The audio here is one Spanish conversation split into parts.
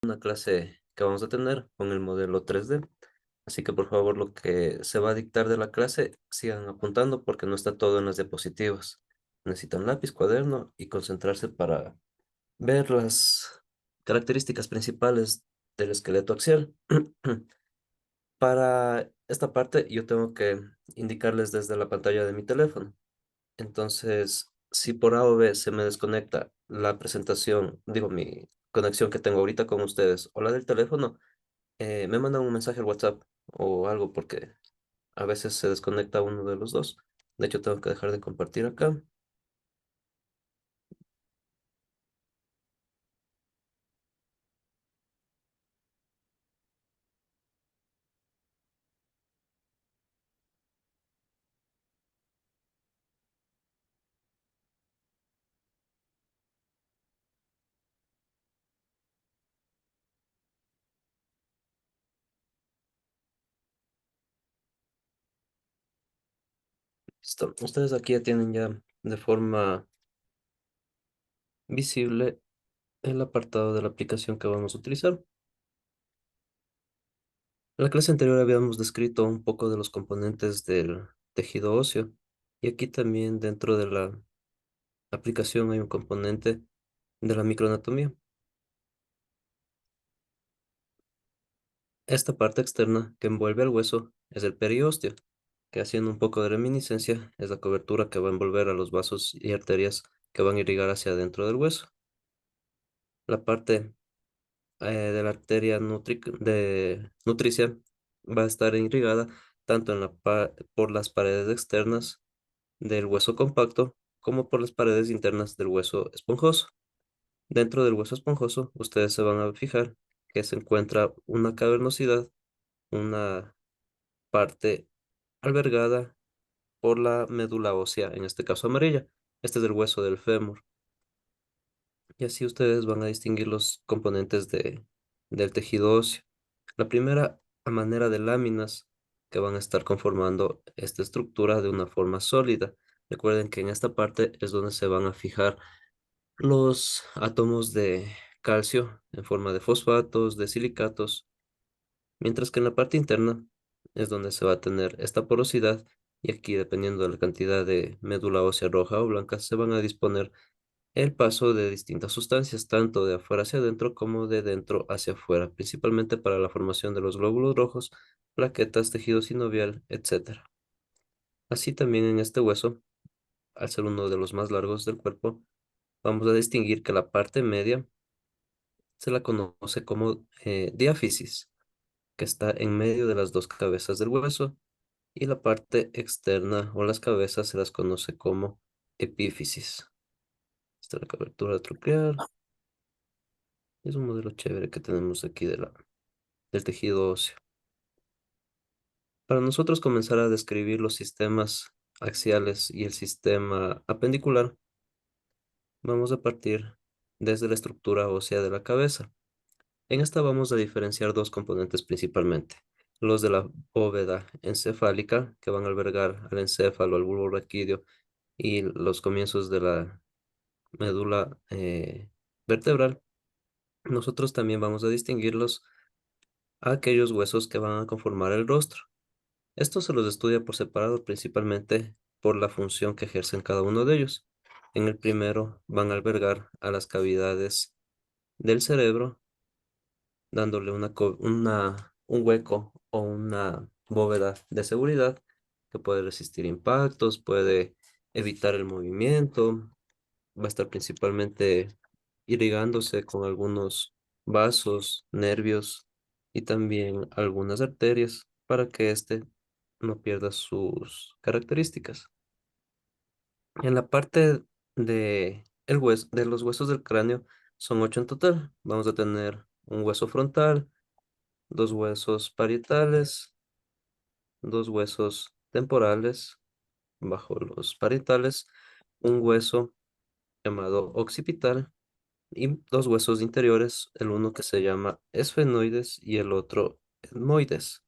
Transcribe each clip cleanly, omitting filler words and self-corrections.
Una clase que vamos a tener con el modelo 3D. Así que por favor lo que se va a dictar de la clase sigan apuntando porque no está todo en las diapositivas. Necesitan lápiz, cuaderno y concentrarse para ver las características principales del esqueleto axial. Para esta parte yo tengo que indicarles desde la pantalla de mi teléfono. Entonces, si por A o B se me desconecta la presentación, digo, mi conexión que tengo ahorita con ustedes o la del teléfono, me mandan un mensaje al WhatsApp o algo porque a veces se desconecta uno de los dos. De hecho, tengo que dejar de compartir acá. Listo. Ustedes aquí ya tienen ya de forma visible el apartado de la aplicación que vamos a utilizar. En la clase anterior habíamos descrito un poco de los componentes del tejido óseo y aquí también dentro de la aplicación hay un componente de la microanatomía. Esta parte externa que envuelve al hueso es el periósteo, que haciendo un poco de reminiscencia es la cobertura que va a envolver a los vasos y arterias que van a irrigar hacia adentro del hueso. La parte de la arteria de nutricia va a estar irrigada tanto por las paredes externas del hueso compacto como por las paredes internas del hueso esponjoso. Dentro del hueso esponjoso, ustedes se van a fijar que se encuentra una cavernosidad, una parte albergada por la médula ósea, en este caso amarilla. Este es el hueso del fémur. Y así ustedes van a distinguir los componentes del tejido óseo. La primera, a manera de láminas que van a estar conformando esta estructura de una forma sólida. Recuerden que en esta parte es donde se van a fijar los átomos de calcio en forma de fosfatos, de silicatos, mientras que en la parte interna es donde se va a tener esta porosidad y aquí, dependiendo de la cantidad de médula ósea roja o blanca, se van a disponer el paso de distintas sustancias, tanto de afuera hacia adentro como de dentro hacia afuera, principalmente para la formación de los glóbulos rojos, plaquetas, tejido sinovial, etcétera. Así también en este hueso, al ser uno de los más largos del cuerpo, vamos a distinguir que la parte media se la conoce como diáfisis, que está en medio de las dos cabezas del hueso, y la parte externa o las cabezas se las conoce como epífisis. Esta es la cobertura troqueal. Es un modelo chévere que tenemos aquí del tejido óseo. Para nosotros comenzar a describir los sistemas axiales y el sistema apendicular, vamos a partir desde la estructura ósea de la cabeza. En esta vamos a diferenciar dos componentes principalmente. Los de la bóveda encefálica, que van a albergar al encéfalo, al bulbo raquídeo y los comienzos de la médula vertebral. Nosotros también vamos a distinguirlos a aquellos huesos que van a conformar el rostro. Esto se los estudia por separado principalmente por la función que ejercen cada uno de ellos. En el primero van a albergar a las cavidades del cerebro, dándole un hueco o una bóveda de seguridad que puede resistir impactos, puede evitar el movimiento, va a estar principalmente irrigándose con algunos vasos, nervios y también algunas arterias para que éste no pierda sus características. En la parte de los huesos del cráneo son ocho en total. Vamos a tener un hueso frontal, dos huesos parietales, dos huesos temporales bajo los parietales, un hueso llamado occipital y dos huesos interiores, el uno que se llama esfenoides y el otro etmoides.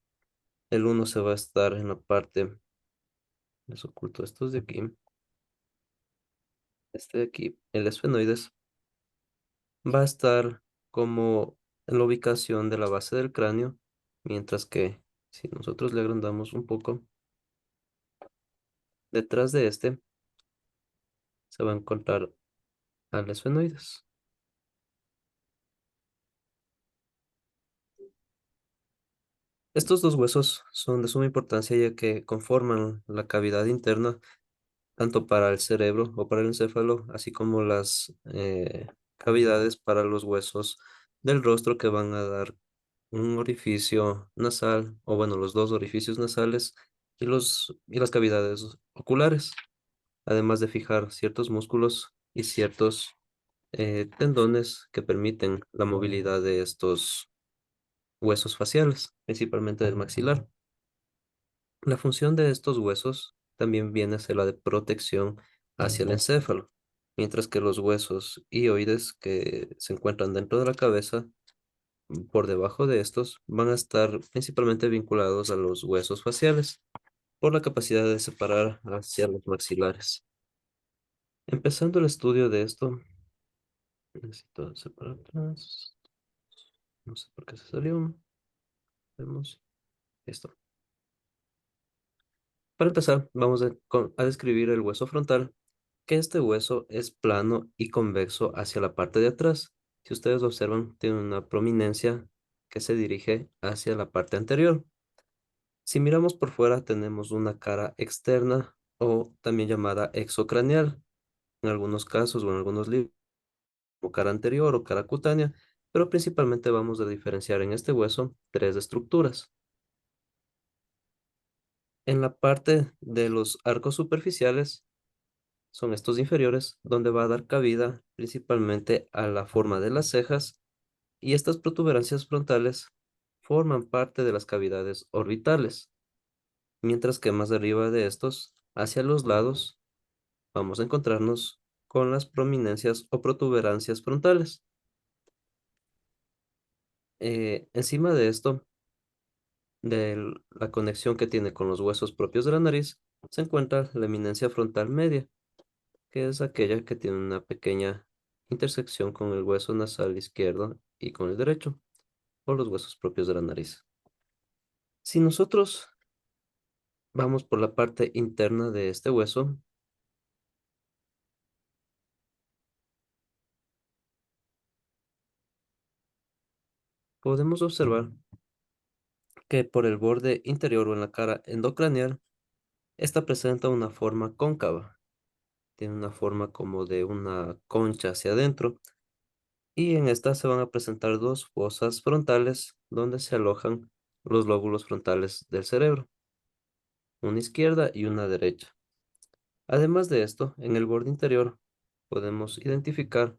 El uno se va a estar en la parte, les oculto estos de aquí, este de aquí, el esfenoides, va a estar como en la ubicación de la base del cráneo, mientras que si nosotros le agrandamos un poco, detrás de este se va a encontrar al esfenoides. Estos dos huesos son de suma importancia ya que conforman la cavidad interna tanto para el cerebro o para el encéfalo, así como las cavidades para los huesos del rostro que van a dar un orificio nasal, o bueno, los dos orificios nasales y las cavidades oculares, además de fijar ciertos músculos y ciertos tendones que permiten la movilidad de estos huesos faciales, principalmente del maxilar. La función de estos huesos también viene a ser la de protección hacia el encéfalo, mientras que los huesos hioides que se encuentran dentro de la cabeza, por debajo de estos, van a estar principalmente vinculados a los huesos faciales por la capacidad de separar hacia los maxilares. Empezando el estudio de esto, necesito separar atrás, no sé por qué se salió, vemos esto. Para empezar, vamos a describir el hueso frontal, que este hueso es plano y convexo hacia la parte de atrás. Si ustedes observan, tiene una prominencia que se dirige hacia la parte anterior. Si miramos por fuera, tenemos una cara externa o también llamada exocraneal, en algunos casos o en algunos libros, o cara anterior o cara cutánea, pero principalmente vamos a diferenciar en este hueso tres estructuras. En la parte de los arcos superficiales, son estos inferiores, donde va a dar cabida principalmente a la forma de las cejas y estas protuberancias frontales forman parte de las cavidades orbitales, mientras que más arriba de estos, hacia los lados, vamos a encontrarnos con las prominencias o protuberancias frontales. Encima de esto, de la conexión que tiene con los huesos propios de la nariz, se encuentra la eminencia frontal media, que es aquella que tiene una pequeña intersección con el hueso nasal izquierdo y con el derecho, o los huesos propios de la nariz. Si nosotros vamos por la parte interna de este hueso, podemos observar que por el borde interior o en la cara endocraneal, esta presenta una forma cóncava, tiene una forma como de una concha hacia adentro, y en esta se van a presentar dos fosas frontales donde se alojan los lóbulos frontales del cerebro, una izquierda y una derecha. Además de esto, en el borde interior podemos identificar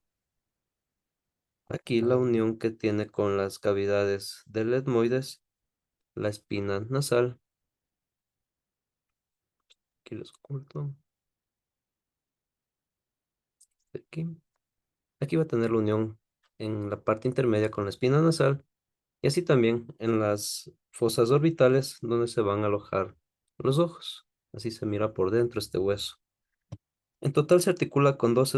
aquí la unión que tiene con las cavidades del etmoides, la espina nasal, aquí los oculto, aquí. Aquí va a tener la unión en la parte intermedia con la espina nasal y así también en las fosas orbitales donde se van a alojar los ojos. Así se mira por dentro este hueso. En total se articula con 12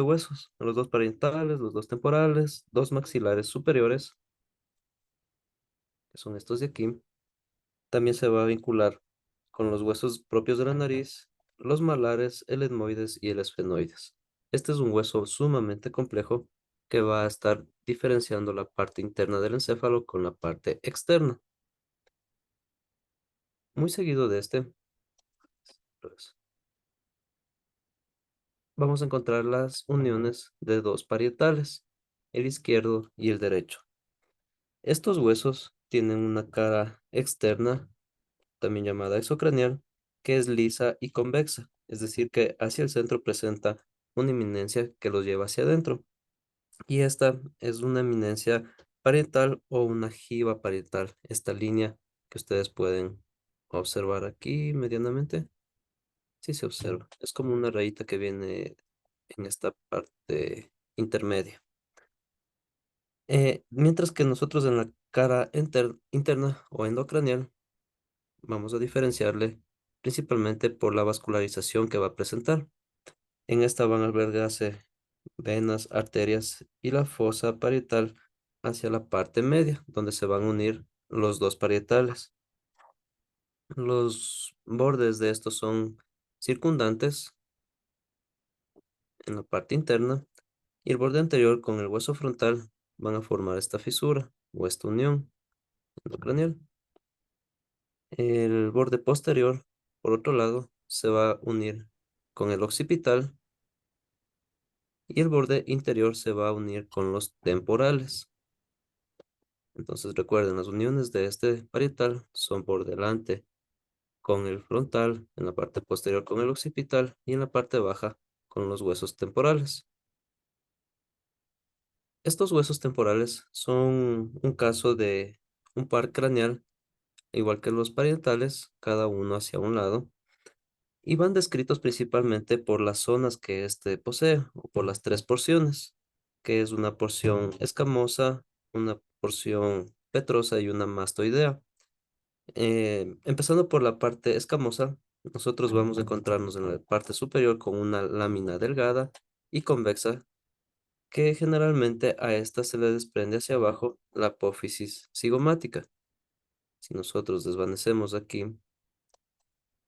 huesos, los dos parietales, los dos temporales, dos maxilares superiores, que son estos de aquí. También se va a vincular con los huesos propios de la nariz, los malares, el etmoides y el esfenoides. Este es un hueso sumamente complejo que va a estar diferenciando la parte interna del encéfalo con la parte externa. Muy seguido de este, pues, vamos a encontrar las uniones de dos parietales, el izquierdo y el derecho. Estos huesos tienen una cara externa, también llamada exocranial, que es lisa y convexa, es decir, que hacia el centro presenta una eminencia que los lleva hacia adentro. Y esta es una eminencia parietal o una jiba parietal, esta línea que ustedes pueden observar aquí medianamente. Sí se observa, es como una rayita que viene en esta parte intermedia. Mientras que nosotros en la cara interna o endocranial vamos a diferenciarle principalmente por la vascularización que va a presentar. En esta van a albergarse venas, arterias y la fosa parietal hacia la parte media, donde se van a unir los dos parietales. Los bordes de estos son circundantes en la parte interna y el borde anterior con el hueso frontal van a formar esta fisura o esta unión endocranial. El borde posterior, por otro lado, se va a unir con el occipital y el borde interior se va a unir con los temporales. Entonces recuerden, las uniones de este parietal son por delante con el frontal, en la parte posterior con el occipital y en la parte baja con los huesos temporales. Estos huesos temporales son un caso de un par craneal, igual que los parietales, cada uno hacia un lado, y van descritos principalmente por las zonas que éste posee, o por las tres porciones, que es una porción escamosa, una porción petrosa y una mastoidea. Empezando por la parte escamosa, nosotros vamos a encontrarnos en la parte superior con una lámina delgada y convexa, que generalmente a esta se le desprende hacia abajo la apófisis cigomática. Si nosotros desvanecemos aquí,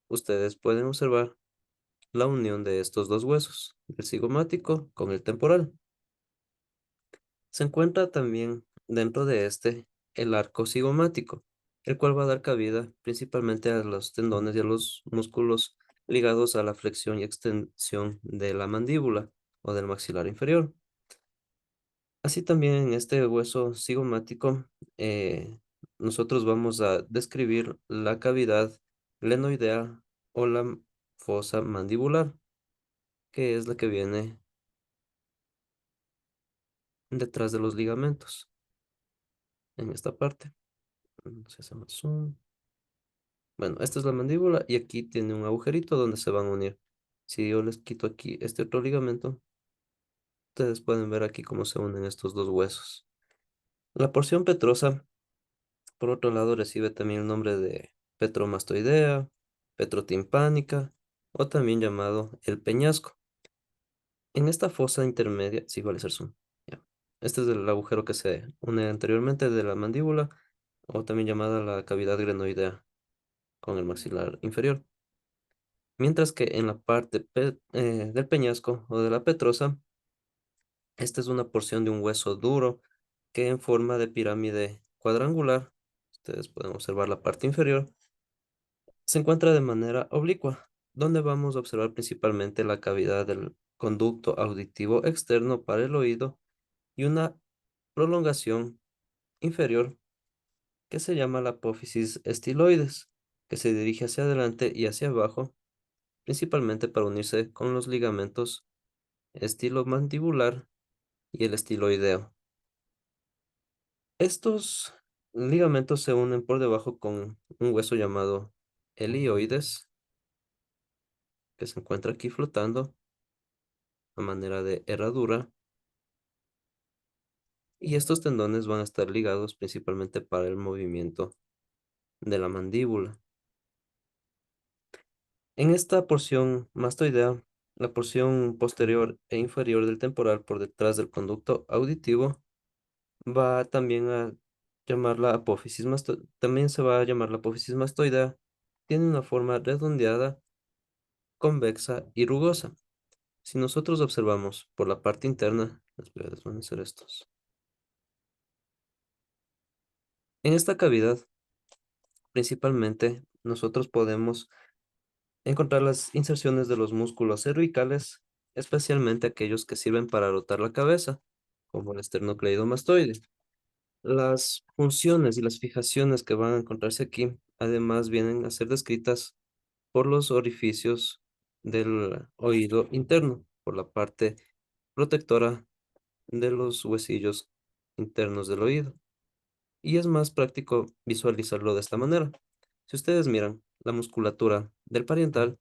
ustedes pueden observar la unión de estos dos huesos, el cigomático con el temporal. Se encuentra también dentro de este el arco cigomático, el cual va a dar cabida principalmente a los tendones y a los músculos ligados a la flexión y extensión de la mandíbula o del maxilar inferior. Así también en este hueso cigomático, nosotros vamos a describir la cavidad glenoidea o la fosa mandibular, que es la que viene detrás de los ligamentos, en esta parte. Si hacemos zoom. Bueno, esta es la mandíbula y aquí tiene un agujerito donde se van a unir. Si yo les quito aquí este otro ligamento, ustedes pueden ver aquí cómo se unen estos dos huesos. La porción petrosa, por otro lado, recibe también el nombre de petromastoidea, petrotimpánica o también llamado el peñasco. En esta fosa intermedia, sí, vale ser zoom. Ya. Este es el agujero que se une anteriormente de la mandíbula o también llamada la cavidad glenoidea con el maxilar inferior. Mientras que en la parte del peñasco o de la petrosa, esta es una porción de un hueso duro que en forma de pirámide cuadrangular, ustedes pueden observar la parte inferior, se encuentra de manera oblicua, donde vamos a observar principalmente la cavidad del conducto auditivo externo para el oído y una prolongación inferior que se llama la apófisis estiloides, que se dirige hacia adelante y hacia abajo, principalmente para unirse con los ligamentos estilomandibular y el estiloideo. Estos ligamentos se unen por debajo con un hueso llamado helioides, que se encuentra aquí flotando a manera de herradura, y estos tendones van a estar ligados principalmente para el movimiento de la mandíbula. En esta porción mastoidea, la porción posterior e inferior del temporal por detrás del conducto auditivo va también a llamar la apófisis también se va a llamar la apófisis mastoidea. Tiene una forma redondeada, convexa y rugosa. Si nosotros observamos por la parte interna, les voy a desvanecer estos. En esta cavidad, principalmente, nosotros podemos encontrar las inserciones de los músculos cervicales, especialmente aquellos que sirven para rotar la cabeza, como el esternocleidomastoide. Las funciones y las fijaciones que van a encontrarse aquí, además, vienen a ser descritas por los orificios del oído interno, por la parte protectora de los huesillos internos del oído. Y es más práctico visualizarlo de esta manera. Si ustedes miran la musculatura del parietal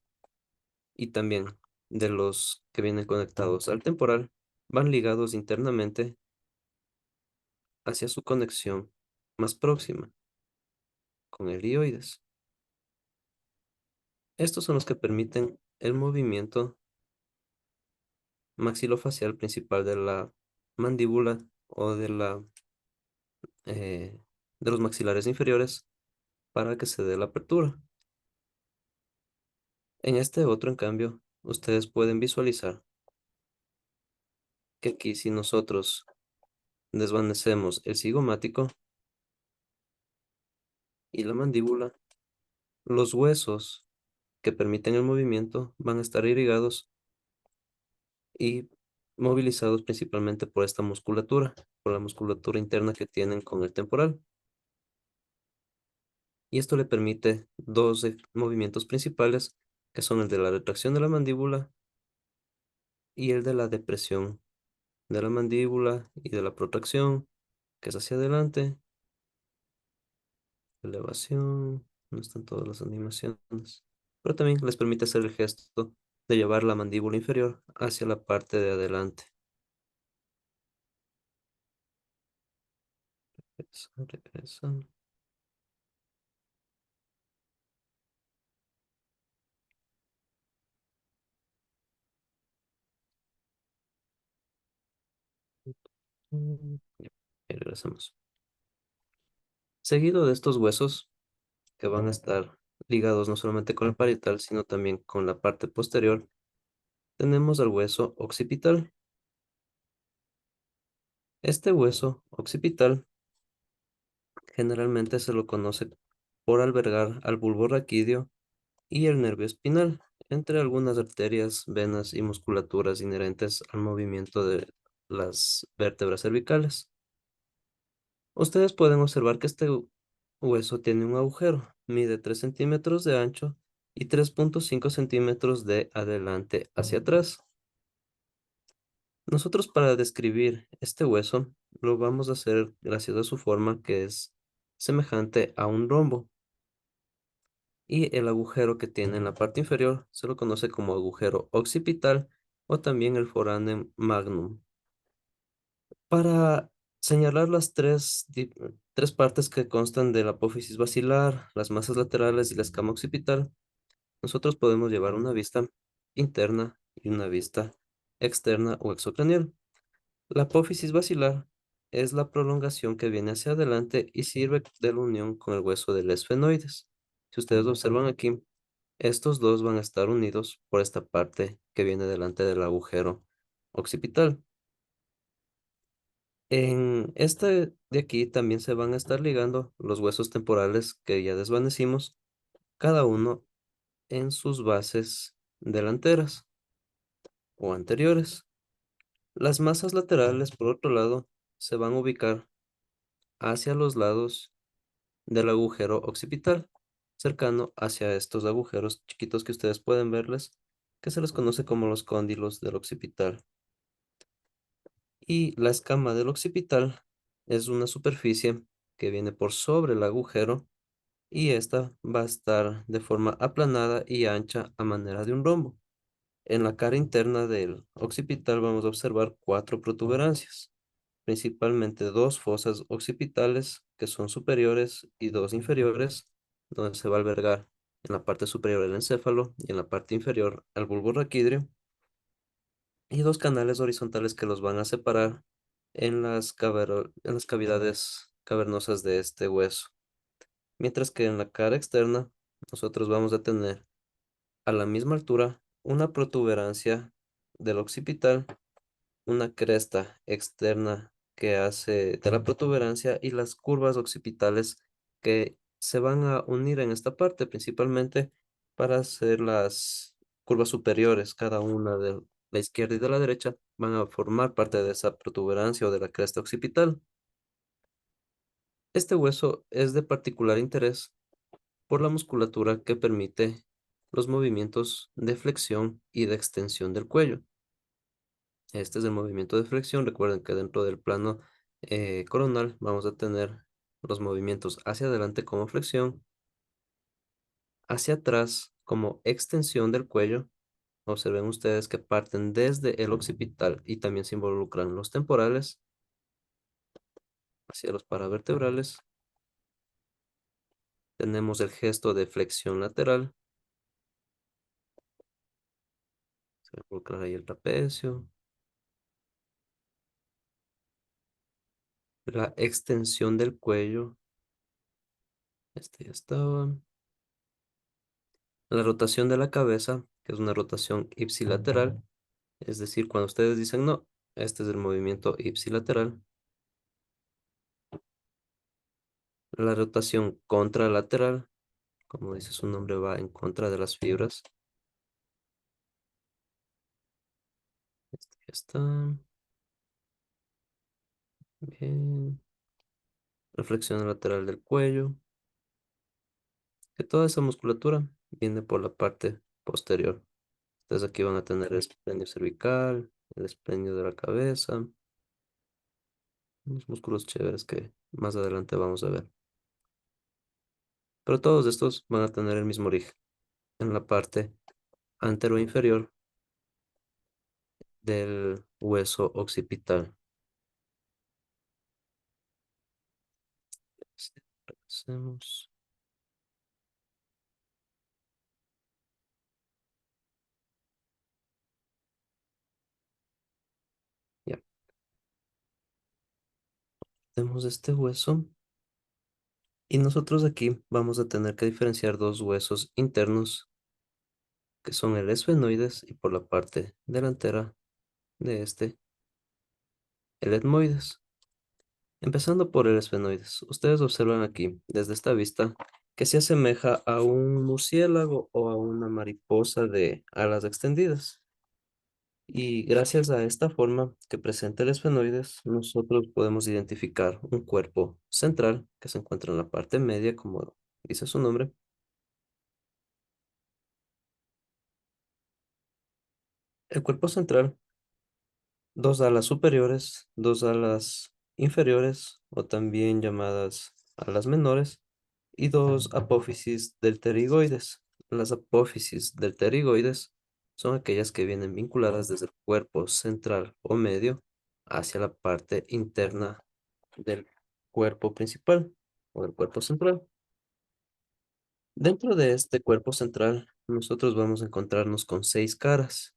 y también de los que vienen conectados al temporal, van ligados internamente hacia su conexión más próxima con el ioides. Estos son los que permiten el movimiento maxilofacial principal de la mandíbula o de la eh, de los maxilares inferiores para que se dé la apertura. En este otro, en cambio, ustedes pueden visualizar que aquí si nosotros desvanecemos el cigomático y la mandíbula, los huesos que permiten el movimiento van a estar irrigados y movilizados principalmente por esta musculatura, por la musculatura interna que tienen con el temporal. Y esto le permite dos movimientos principales, que son el de la retracción de la mandíbula y el de la depresión de la mandíbula y de la protracción, que es hacia adelante, elevación, no están todas las animaciones, pero también les permite hacer el gesto de llevar la mandíbula inferior hacia la parte de adelante. Regresa, regresa. Ya, y regresamos. Seguido de estos huesos que van a estar ligados no solamente con el parietal, sino también con la parte posterior, tenemos al hueso occipital. Este hueso occipital generalmente se lo conoce por albergar al bulbo raquídeo y el nervio espinal, entre algunas arterias, venas y musculaturas inherentes al movimiento de las vértebras cervicales. Ustedes pueden observar que este hueso tiene un agujero, mide 3 centímetros de ancho y 3,5 centímetros de adelante hacia atrás. Nosotros para describir este hueso lo vamos a hacer gracias a su forma que es semejante a un rombo y el agujero que tiene en la parte inferior se lo conoce como agujero occipital o también el foramen magnum. Para señalar las tres partes que constan de la apófisis basilar, las masas laterales y la escama occipital, nosotros podemos llevar una vista interna y una vista externa o exocranial. La apófisis basilar es la prolongación que viene hacia adelante y sirve de la unión con el hueso del esfenoides. Si ustedes observan aquí, estos dos van a estar unidos por esta parte que viene delante del agujero occipital. En este de aquí también se van a estar ligando los huesos temporales que ya desvanecimos, cada uno en sus bases delanteras o anteriores. Las masas laterales, por otro lado, se van a ubicar hacia los lados del agujero occipital, cercano hacia estos agujeros chiquitos que ustedes pueden verles, que se les conoce como los cóndilos del occipital. Y la escama del occipital es una superficie que viene por sobre el agujero y esta va a estar de forma aplanada y ancha a manera de un rombo. En la cara interna del occipital vamos a observar cuatro protuberancias, principalmente dos fosas occipitales que son superiores y dos inferiores, donde se va a albergar en la parte superior el encéfalo y en la parte inferior el bulbo raquídeo, y dos canales horizontales que los van a separar en en las cavidades cavernosas de este hueso. Mientras que en la cara externa nosotros vamos a tener a la misma altura una protuberancia del occipital, una cresta externa que hace de la protuberancia y las curvas occipitales que se van a unir en esta parte, principalmente para hacer las curvas superiores, cada una de la izquierda y de la derecha, van a formar parte de esa protuberancia o de la cresta occipital. Este hueso es de particular interés por la musculatura que permite los movimientos de flexión y de extensión del cuello. Este es el movimiento de flexión. Recuerden que dentro del plano coronal vamos a tener los movimientos hacia adelante como flexión, hacia atrás como extensión del cuello. Observen ustedes que parten desde el occipital y también se involucran los temporales hacia los paravertebrales. Tenemos el gesto de flexión lateral. Se involucra ahí el trapecio, la extensión del cuello, este ya estaba. La rotación de la cabeza, que es una rotación ipsilateral, es decir, cuando ustedes dicen no, este es el movimiento ipsilateral. La rotación contralateral, como dice su nombre, va en contra de las fibras. Este ya está. Bien. La flexión lateral del cuello, que toda esa musculatura viene por la parte posterior. Entonces aquí van a tener el esplendio cervical, el esplendio de la cabeza, unos músculos chéveres que más adelante vamos a ver. Pero todos estos van a tener el mismo origen en la parte anteroinferior del hueso occipital. Hacemos, ya, tenemos este hueso y nosotros aquí vamos a tener que diferenciar dos huesos internos que son el esfenoides y por la parte delantera de este, el etmoides. Empezando por el esfenoides, ustedes observan aquí, desde esta vista, que se asemeja a un murciélago o a una mariposa de alas extendidas. Y gracias a esta forma que presenta el esfenoides, nosotros podemos identificar un cuerpo central que se encuentra en la parte media, como dice su nombre. El cuerpo central, dos alas superiores, dos alas inferiores, o también llamadas alas menores, y dos apófisis del pterigoides. Las apófisis del pterigoides son aquellas que vienen vinculadas desde el cuerpo central o medio hacia la parte interna del cuerpo principal o del cuerpo central. Dentro de este cuerpo central, nosotros vamos a encontrarnos con seis caras,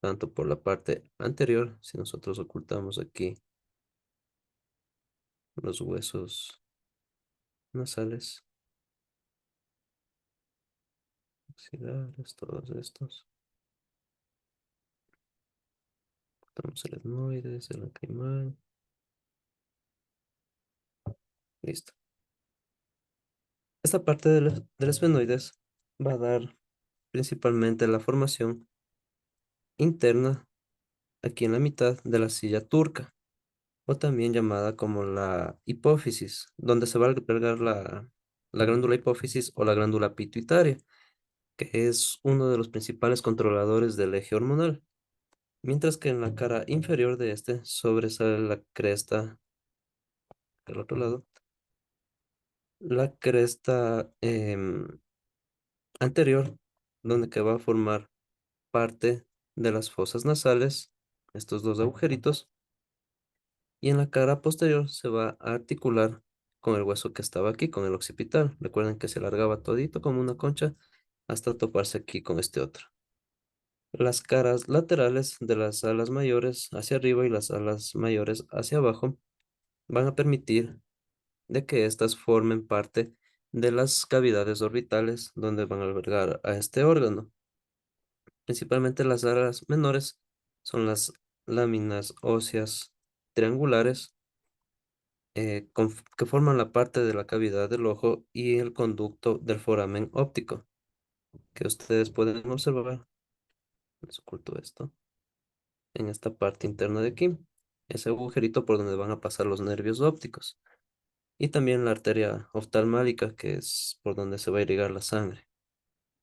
tanto por la parte anterior, si nosotros ocultamos aquí los huesos nasales, axilares, todos estos. Tenemos el etmoides, el lacrimal. Listo. Esta parte del esfenoides va a dar principalmente la formación interna aquí en la mitad de la silla turca, o también llamada como la hipófisis, donde se va a albergar la glándula hipófisis o la glándula pituitaria, que es uno de los principales controladores del eje hormonal. Mientras que en la cara inferior de este sobresale la cresta, del otro lado, la cresta anterior, donde que va a formar parte de las fosas nasales, estos dos agujeritos, y en la cara posterior se va a articular con el hueso que estaba aquí, con el occipital. Recuerden que se alargaba todito como una concha hasta toparse aquí con este otro. Las caras laterales de las alas mayores hacia arriba y las alas mayores hacia abajo van a permitir de que éstas formen parte de las cavidades orbitales donde van a albergar a este órgano. Principalmente las alas menores son las láminas óseas triangulares que forman la parte de la cavidad del ojo y el conducto del foramen óptico, que ustedes pueden observar. Les oculto esto. En esta parte interna de aquí, ese agujerito por donde van a pasar los nervios ópticos. Y también la arteria oftalmálica, que es por donde se va a irrigar la sangre.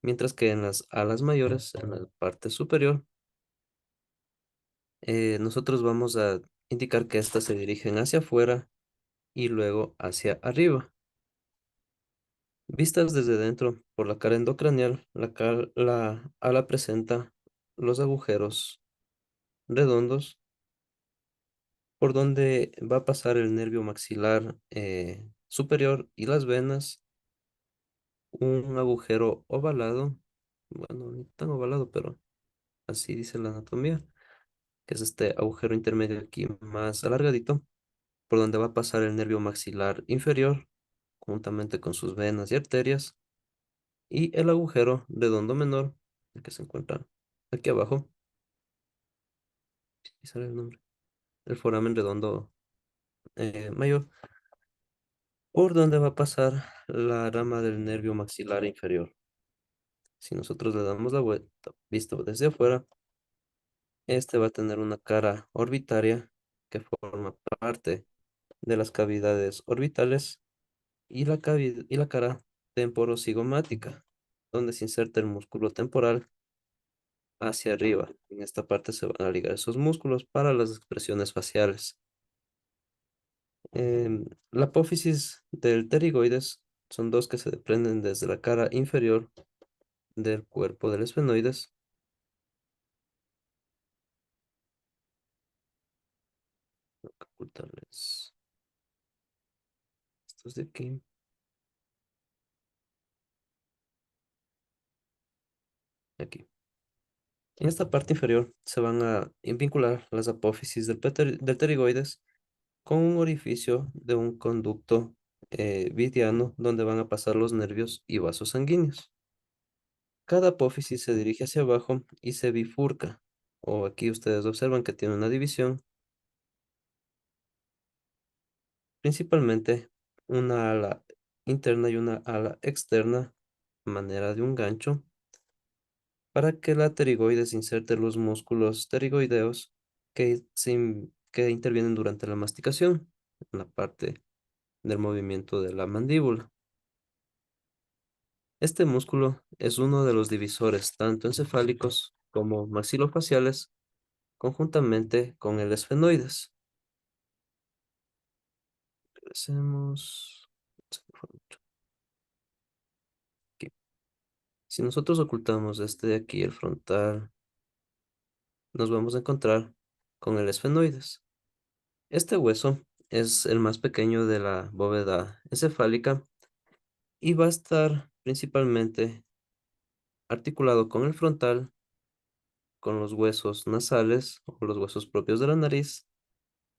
Mientras que en las alas mayores, en la parte superior, nosotros vamos a indicar que éstas se dirigen hacia afuera y luego hacia arriba. Vistas desde dentro por la cara endocranial, la ala presenta los agujeros redondos por donde va a pasar el nervio maxilar superior y las venas, un agujero ovalado, bueno, no tan ovalado, pero así dice la anatomía, que es este agujero intermedio aquí más alargadito, por donde va a pasar el nervio maxilar inferior, juntamente con sus venas y arterias, y el agujero redondo menor, el que se encuentra aquí abajo, y sale el nombre, el foramen redondo mayor, por donde va a pasar la rama del nervio maxilar inferior. Si nosotros le damos la vuelta, visto desde afuera, este va a tener una cara orbitaria que forma parte de las cavidades orbitales y la cara temporocigomática, donde se inserta el músculo temporal hacia arriba. En esta parte se van a ligar esos músculos para las expresiones faciales. La apófisis del pterigoides son dos que se desprenden desde la cara inferior del cuerpo del esfenoides. Tengo que ocultarles estos de aquí. Aquí. En esta parte inferior se van a vincular las apófisis del pterigoides con un orificio de un conducto vidiano donde van a pasar los nervios y vasos sanguíneos. Cada apófisis se dirige hacia abajo y se bifurca, o aquí ustedes observan que tiene una división, principalmente una ala interna y una ala externa, a manera de un gancho, para que la pterigoides inserte los músculos pterigoideos que intervienen durante la masticación, en la parte del movimiento de la mandíbula. Este músculo es uno de los divisores tanto encefálicos como maxilofaciales, conjuntamente con el esfenoides. Regresemos. Se me fue mucho. Aquí. Si nosotros ocultamos este de aquí, el frontal, nos vamos a encontrar con el esfenoides. Este hueso es el más pequeño de la bóveda encefálica y va a estar principalmente articulado con el frontal, con los huesos nasales o los huesos propios de la nariz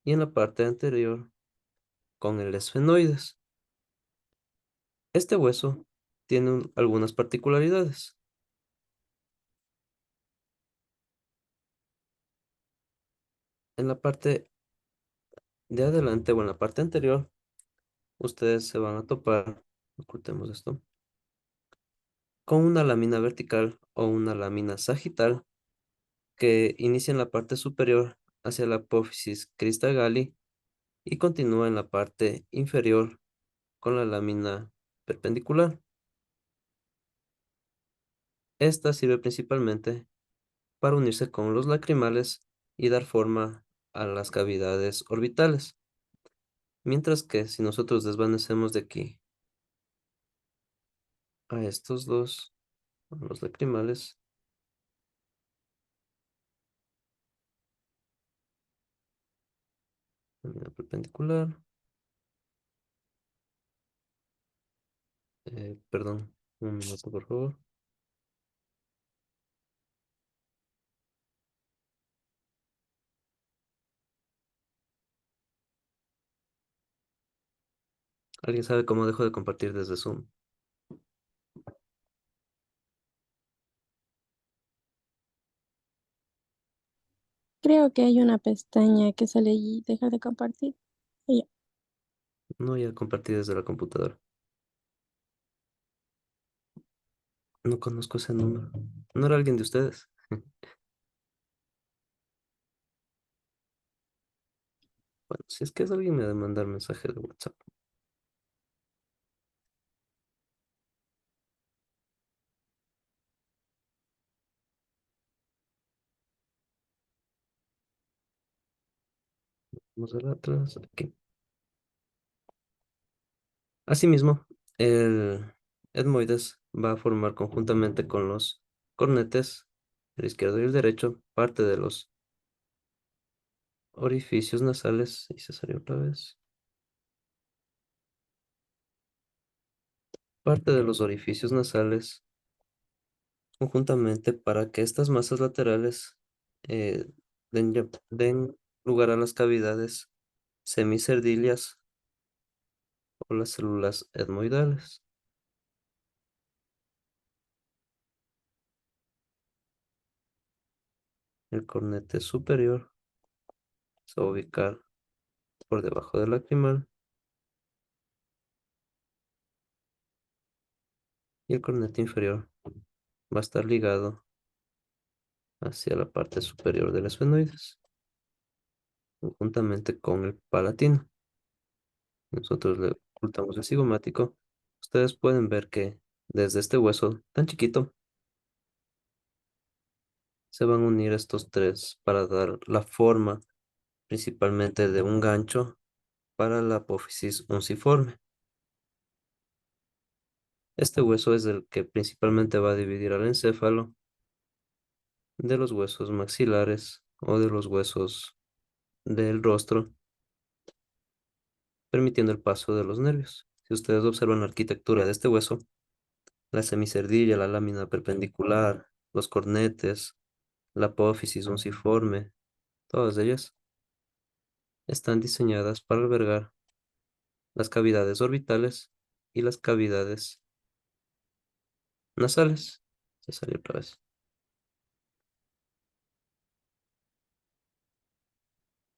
y en la parte anterior con el esfenoides. Este hueso tiene algunas particularidades. En la parte de adelante o en la parte anterior, ustedes se van a topar, ocultemos esto, con una lámina vertical o una lámina sagital que inicia en la parte superior hacia la apófisis crista gali y continúa en la parte inferior con la lámina perpendicular. Esta sirve principalmente para unirse con los lacrimales y dar forma a las cavidades orbitales. Mientras que si nosotros desvanecemos de aquí a estos dos, a los lacrimales, lámina perpendicular, perdón, un minuto por favor. ¿Alguien sabe cómo dejo de compartir desde Zoom? Creo que hay una pestaña que sale allí, dejar de compartir. Y ya. No, ya compartí desde la computadora. No conozco ese número. ¿No era alguien de ustedes? Bueno, si es que es alguien me ha de mandar mensaje de WhatsApp. Vamos a ver atrás, aquí. Asimismo, el etmoides va a formar conjuntamente con los cornetes, el izquierdo y el derecho, parte de los orificios nasales, y se salió otra vez, parte de los orificios nasales, conjuntamente para que estas masas laterales eh, den lugar a las cavidades semicerdilias o las células etmoidales. El cornete superior se va a ubicar por debajo del lacrimal y el cornete inferior va a estar ligado hacia la parte superior del esfenoides, juntamente con el palatino. Nosotros le ocultamos el cigomático. Ustedes pueden ver que desde este hueso tan chiquito se van a unir estos tres para dar la forma principalmente de un gancho para la apófisis unciforme. Este hueso es el que principalmente va a dividir al encéfalo de los huesos maxilares o de los huesos del rostro, permitiendo el paso de los nervios. Si ustedes observan la arquitectura de este hueso, la semicerdilla, la lámina perpendicular, los cornetes, la apófisis unciforme, todas ellas están diseñadas para albergar las cavidades orbitales y las cavidades nasales. Se salió otra vez.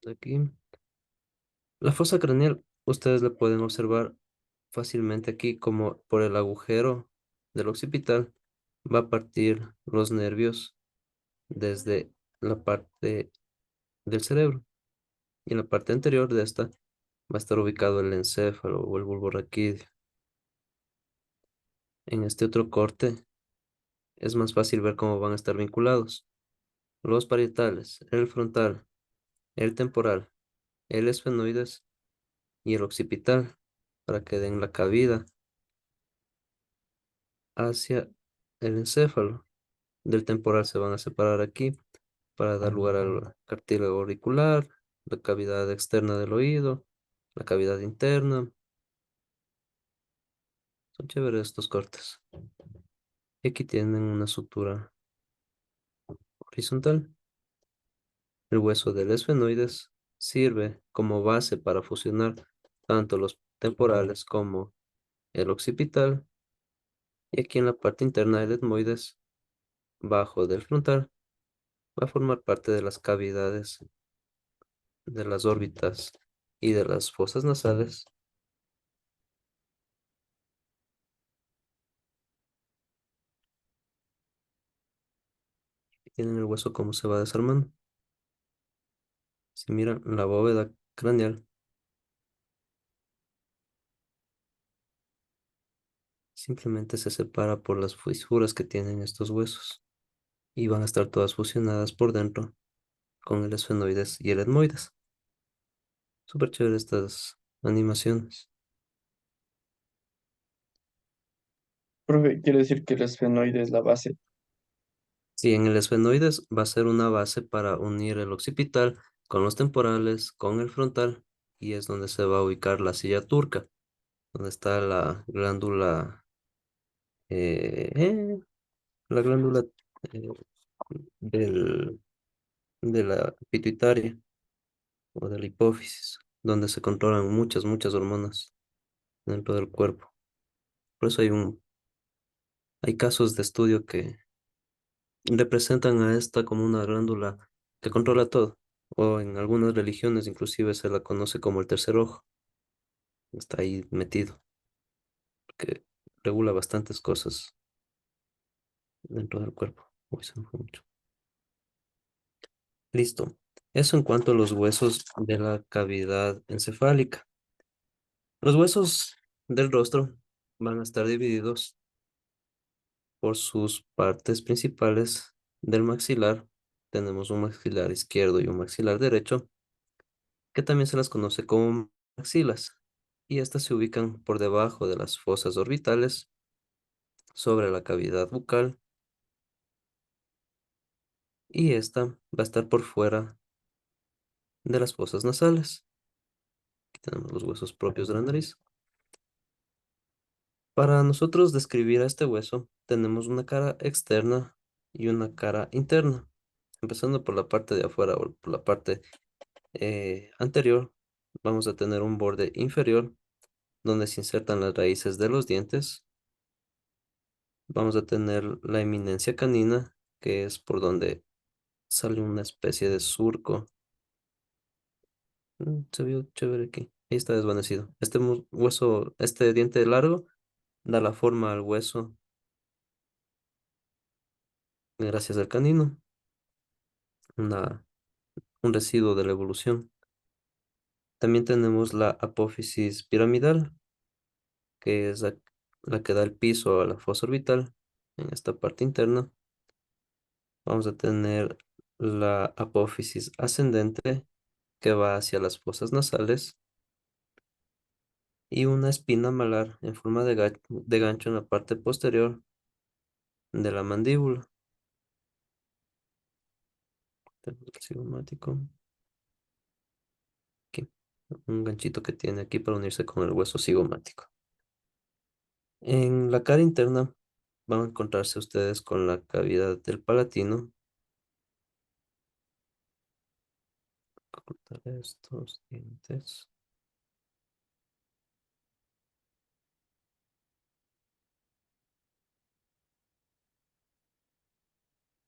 Aquí. La fosa craneal, ustedes la pueden observar fácilmente aquí como por el agujero del occipital va a partir los nervios desde la parte del cerebro y en la parte anterior de esta va a estar ubicado el encéfalo o el bulbo raquídeo. En este otro corte es más fácil ver cómo van a estar vinculados los parietales, el frontal, el temporal, el esfenoides y el occipital para que den la cabida hacia el encéfalo. Del temporal se van a separar aquí para dar lugar al cartílago auricular, la cavidad externa del oído, la cavidad interna. Son chéveres estos cortes. Y aquí tienen una sutura horizontal. El hueso del esfenoides sirve como base para fusionar tanto los temporales como el occipital. Y aquí en la parte interna del etmoides, bajo del frontal, va a formar parte de las cavidades de las órbitas y de las fosas nasales. Y tienen el hueso cómo se va desarmando. Si miran la bóveda craneal, simplemente se separa por las fisuras que tienen estos huesos y van a estar todas fusionadas por dentro con el esfenoides y el etmoides. Súper chévere estas animaciones. Profe, quiere decir que el esfenoide es la base. Sí, en el esfenoides va a ser una base para unir el occipital con los temporales, con el frontal, y es donde se va a ubicar la silla turca, donde está eh, eh, la glándula eh, del, de la pituitaria o de la hipófisis, donde se controlan muchas hormonas dentro del cuerpo. Por eso hay casos de estudio que representan a esta como una glándula que controla todo, o en algunas religiones inclusive se la conoce como el tercer ojo, está ahí metido, que regula bastantes cosas dentro del cuerpo. Uy, se me fue mucho. Listo. Eso en cuanto a los huesos de la cavidad encefálica. Los huesos del rostro van a estar divididos por sus partes principales del maxilar. Tenemos un maxilar izquierdo y un maxilar derecho, que también se las conoce como maxilas, y estas se ubican por debajo de las fosas orbitales, sobre la cavidad bucal, y esta va a estar por fuera de las fosas nasales. Aquí tenemos los huesos propios de la nariz. Para nosotros describir a este hueso, tenemos una cara externa y una cara interna. Empezando por la parte de afuera o por la parte anterior, vamos a tener un borde inferior donde se insertan las raíces de los dientes. Vamos a tener la eminencia canina, que es por donde sale una especie de surco. Se vio chévere aquí. Ahí está desvanecido. Este hueso, este diente largo da la forma al hueso gracias al canino, una, un residuo de la evolución. También tenemos la apófisis piramidal, que es la que da el piso a la fosa orbital en esta parte interna. Vamos a tener la apófisis ascendente, que va hacia las fosas nasales, y una espina malar en forma de gancho en la parte posterior de la mandíbula. Tenemos el cigomático. Aquí, un ganchito que tiene aquí para unirse con el hueso cigomático. En la cara interna van a encontrarse ustedes con la cavidad del palatino. Cortar estos dientes.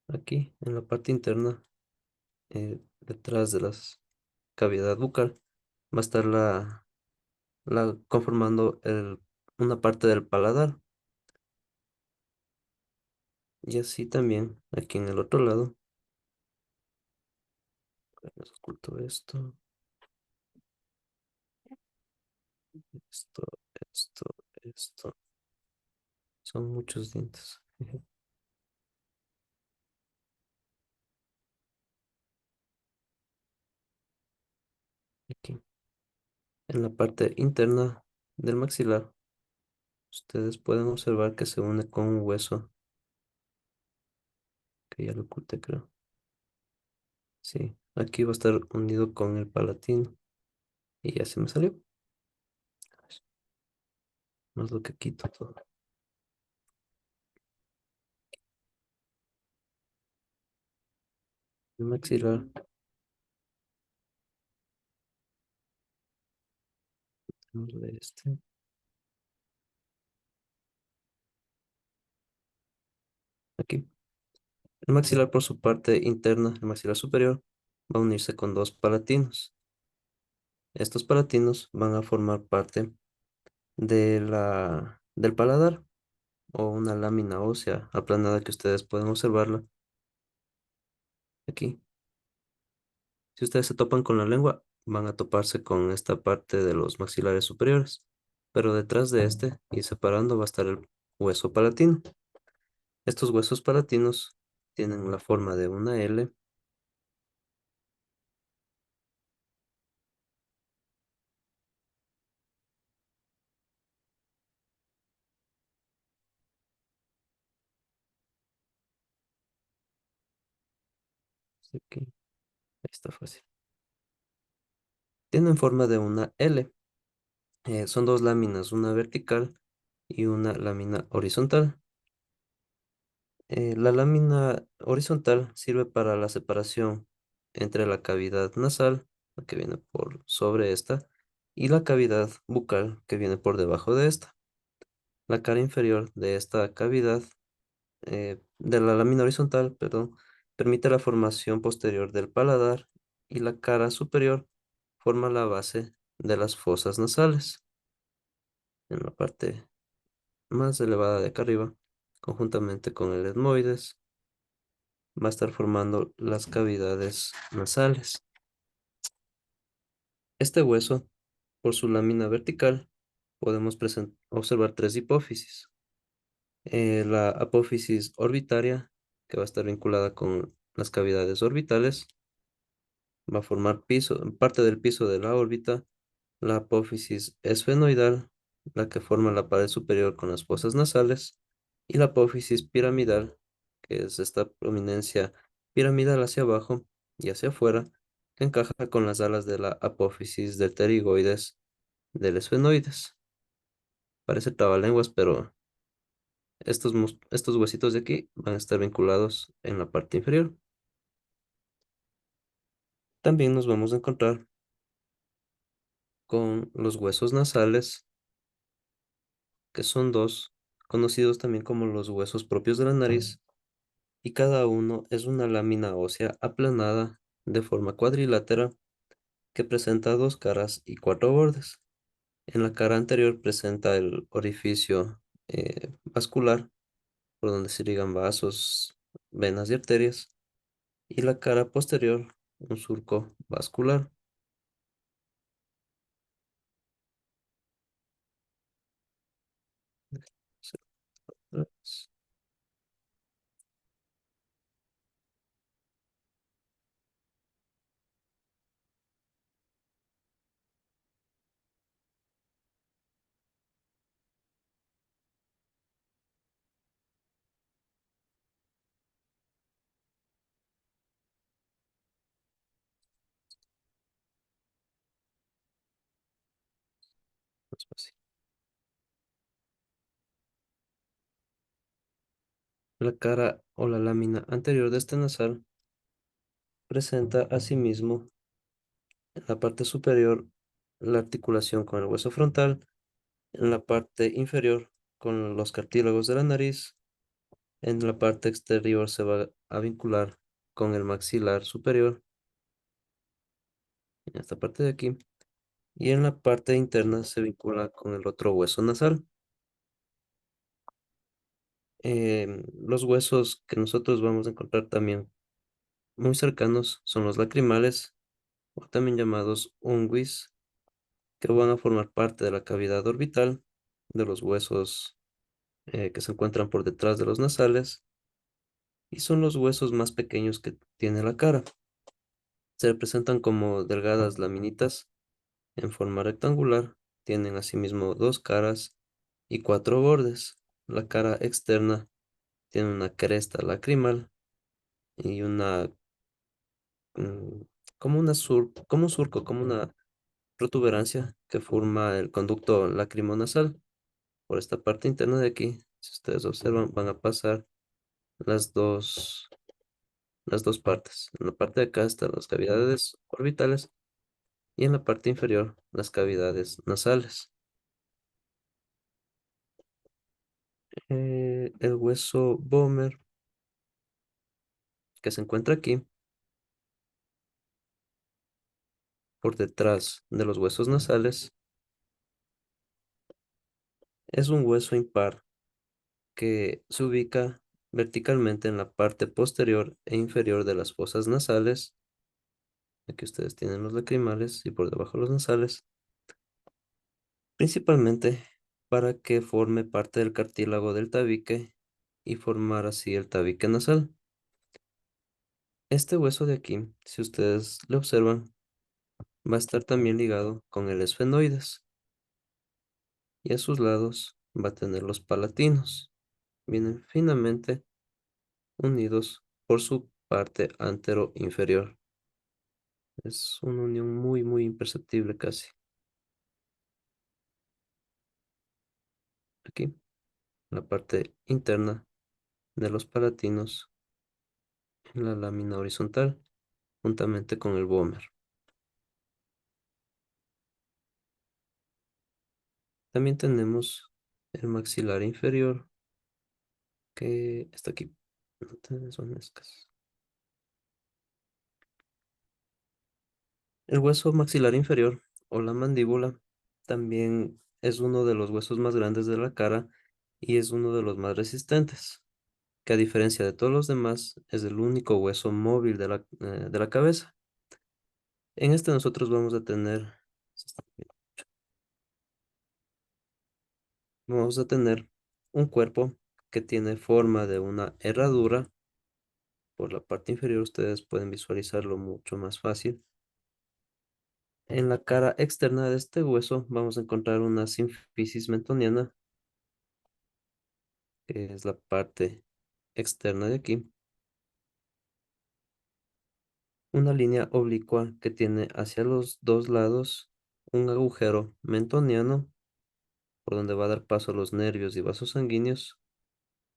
Aquí, en la parte interna, detrás de la cavidad bucal, va a estar conformando una parte del paladar. Y así también, aquí en el otro lado, les oculto esto, esto, esto. Son muchos dientes. Aquí, en la parte interna del maxilar, ustedes pueden observar que se une con un hueso que ya lo oculté, creo. Sí, aquí va a estar unido con el palatino. Y ya se me salió. Más lo que quito todo. El maxilar. Tenemos de este. Aquí. El maxilar por su parte interna, el maxilar superior, va a unirse con dos palatinos. Estos palatinos van a formar parte del paladar o una lámina ósea aplanada que ustedes pueden observarla aquí. Si ustedes se topan con la lengua, van a toparse con esta parte de los maxilares superiores, pero detrás de este y separando va a estar el hueso palatino. Estos huesos palatinos tienen la forma de una L. Aquí, ahí está fácil. Tienen forma de una L. Son dos láminas, una vertical y una lámina horizontal. La lámina horizontal sirve para la separación entre la cavidad nasal, la que viene por sobre esta, y la cavidad bucal, que viene por debajo de esta. La cara inferior de esta cavidad, de la lámina horizontal, perdón, permite la formación posterior del paladar, y la cara superior forma la base de las fosas nasales. En la parte más elevada de acá arriba, conjuntamente con el etmoides, va a estar formando las cavidades nasales. Este hueso, por su lámina vertical, podemos observar tres hipófisis. La apófisis orbitaria, que va a estar vinculada con las cavidades orbitales, va a formar parte del piso de la órbita. La apófisis esfenoidal, la que forma la pared superior con las fosas nasales, y la apófisis piramidal, que es esta prominencia piramidal hacia abajo y hacia afuera, que encaja con las alas de la apófisis del pterigoides del esfenoides. Parece trabalenguas, pero estos huesitos de aquí van a estar vinculados en la parte inferior. También nos vamos a encontrar con los huesos nasales, que son dos, conocidos también como los huesos propios de la nariz, y cada uno es una lámina ósea aplanada de forma cuadrilátera que presenta dos caras y cuatro bordes. En la cara anterior presenta el orificio vascular, por donde se irrigan vasos, venas y arterias, y la cara posterior, un surco vascular. Más fácil. La cara o la lámina anterior de este nasal presenta asimismo en la parte superior la articulación con el hueso frontal, en la parte inferior con los cartílagos de la nariz, en la parte exterior se va a vincular con el maxilar superior, en esta parte de aquí, y en la parte interna se vincula con el otro hueso nasal. Los huesos que nosotros vamos a encontrar también muy cercanos son los lacrimales, o también llamados unguis, que van a formar parte de la cavidad orbital de los huesos que se encuentran por detrás de los nasales y son los huesos más pequeños que tiene la cara. Se representan como delgadas laminitas en forma rectangular. Tienen asimismo dos caras y cuatro bordes. La cara externa tiene una cresta lacrimal y mm, como un surco, como una protuberancia que forma el conducto lacrimonasal. Por esta parte interna de aquí, si ustedes observan, van a pasar las dos, las dos partes. En la parte de acá están las cavidades orbitales y en la parte inferior las cavidades nasales. El hueso vomer que se encuentra aquí por detrás de los huesos nasales es un hueso impar que se ubica verticalmente en la parte posterior e inferior de las fosas nasales. Aquí ustedes tienen los lacrimales y por debajo los nasales, principalmente para que forme parte del cartílago del tabique y formar así el tabique nasal. Este hueso de aquí, si ustedes lo observan, va a estar también ligado con el esfenoides y a sus lados va a tener los palatinos. Vienen finamente unidos por su parte antero inferior. Es una unión muy, muy imperceptible casi. Aquí, la parte interna de los palatinos en la lámina horizontal, juntamente con el vómer. También tenemos el maxilar inferior, que está aquí. No son escasas. El hueso maxilar inferior o la mandíbula también es uno de los huesos más grandes de la cara y es uno de los más resistentes, que a diferencia de todos los demás es el único hueso móvil de la cabeza. En este nosotros vamos a tener un cuerpo que tiene forma de una herradura. Por la parte inferior ustedes pueden visualizarlo mucho más fácil. En la cara externa de este hueso vamos a encontrar una sínfisis mentoniana, que es la parte externa de aquí. Una línea oblicua que tiene hacia los dos lados un agujero mentoniano por donde va a dar paso a los nervios y vasos sanguíneos,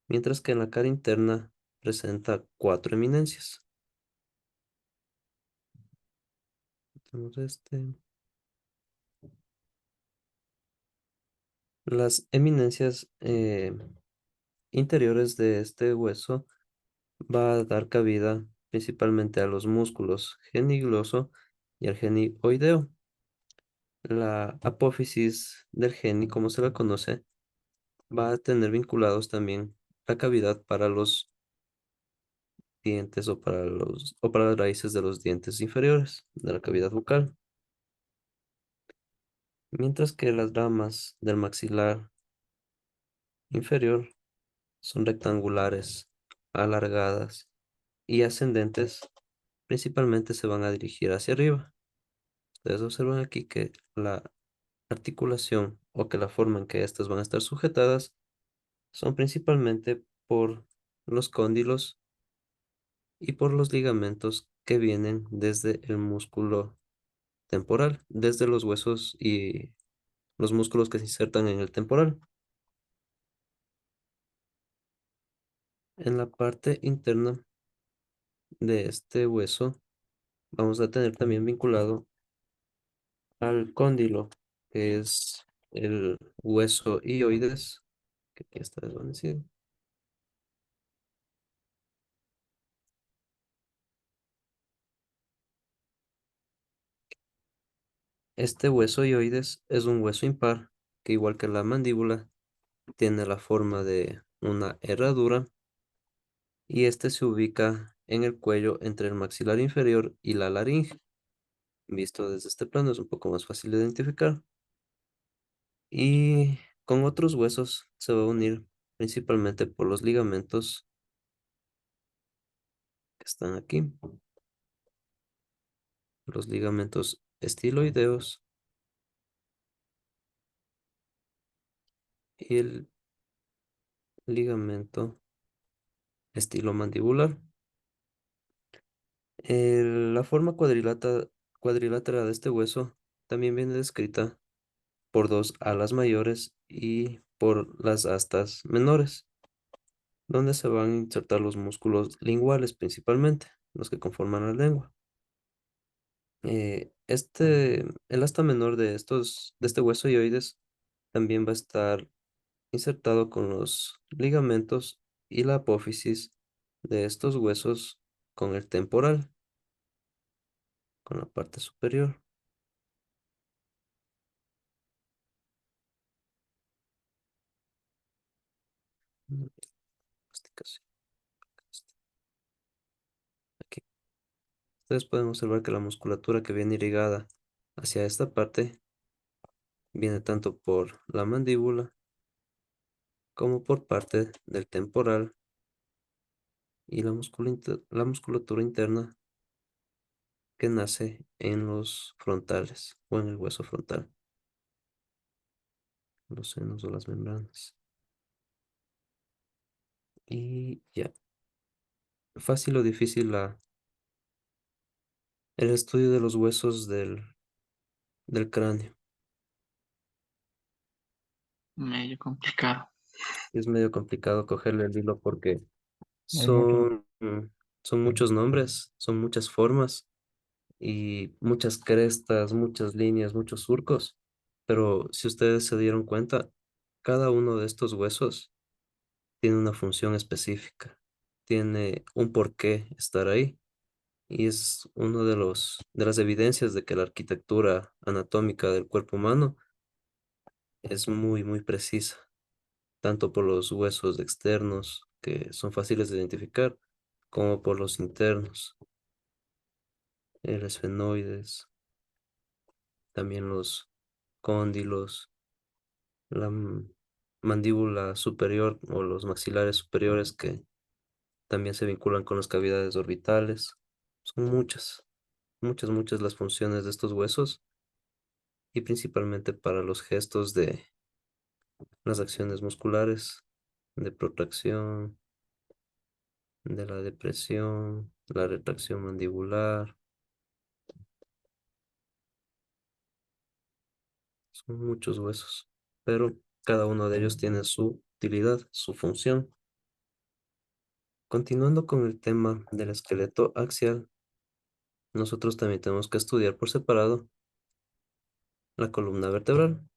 mientras que en la cara interna presenta cuatro eminencias. Tenemos este. Las eminencias interiores de este hueso va a dar cabida principalmente a los músculos genigloso y al genioideo. La apófisis del geni, como se la conoce, va a tener vinculados también la cavidad para los dientes o para las raíces de los dientes inferiores de la cavidad bucal, mientras que las ramas del maxilar inferior son rectangulares, alargadas y ascendentes, principalmente se van a dirigir hacia arriba. Ustedes observan aquí que la articulación o que la forma en que estas van a estar sujetadas son principalmente por los cóndilos y por los ligamentos que vienen desde el músculo temporal, desde los huesos y los músculos que se insertan en el temporal. En la parte interna de este hueso vamos a tener también vinculado al cóndilo, que es el hueso ioides, que aquí está desvanecido. Este hueso ioides es un hueso impar que, igual que la mandíbula, tiene la forma de una herradura y este se ubica en el cuello entre el maxilar inferior y la laringe. Visto desde este plano es un poco más fácil de identificar. Y con otros huesos se va a unir principalmente por los ligamentos que están aquí, los ligamentos estiloideos y el ligamento estilomandibular. La forma cuadrilátera de este hueso también viene descrita por dos alas mayores y por las astas menores, donde se van a insertar los músculos linguales principalmente, los que conforman la lengua. El asta menor de este hueso ioides también va a estar insertado con los ligamentos y la apófisis de estos huesos con el temporal, con la parte superior. Mm, masticación. Aquí. Ustedes pueden observar que la musculatura que viene irrigada hacia esta parte viene tanto por la mandíbula como por parte del temporal y la musculatura interna que nace en los frontales o en el hueso frontal, los senos o las membranas. Y ya, fácil o difícil el estudio de los huesos del cráneo. Medio complicado. Es medio complicado cogerle el hilo porque Hay mucho. son muchos nombres, son muchas formas y muchas crestas, muchas líneas, muchos surcos. Pero si ustedes se dieron cuenta, cada uno de estos huesos tiene una función específica, tiene un porqué estar ahí. Y es uno de las evidencias de que la arquitectura anatómica del cuerpo humano es muy, muy precisa, tanto por los huesos externos, que son fáciles de identificar, como por los internos, el esfenoides, también los cóndilos, la mandíbula superior o los maxilares superiores que también se vinculan con las cavidades orbitales. Son muchas, muchas, muchas las funciones de estos huesos y principalmente para los gestos de las acciones musculares, de protracción, de la depresión, la retracción mandibular. Son muchos huesos, pero cada uno de ellos tiene su utilidad, su función. Continuando con el tema del esqueleto axial, nosotros también tenemos que estudiar por separado la columna vertebral.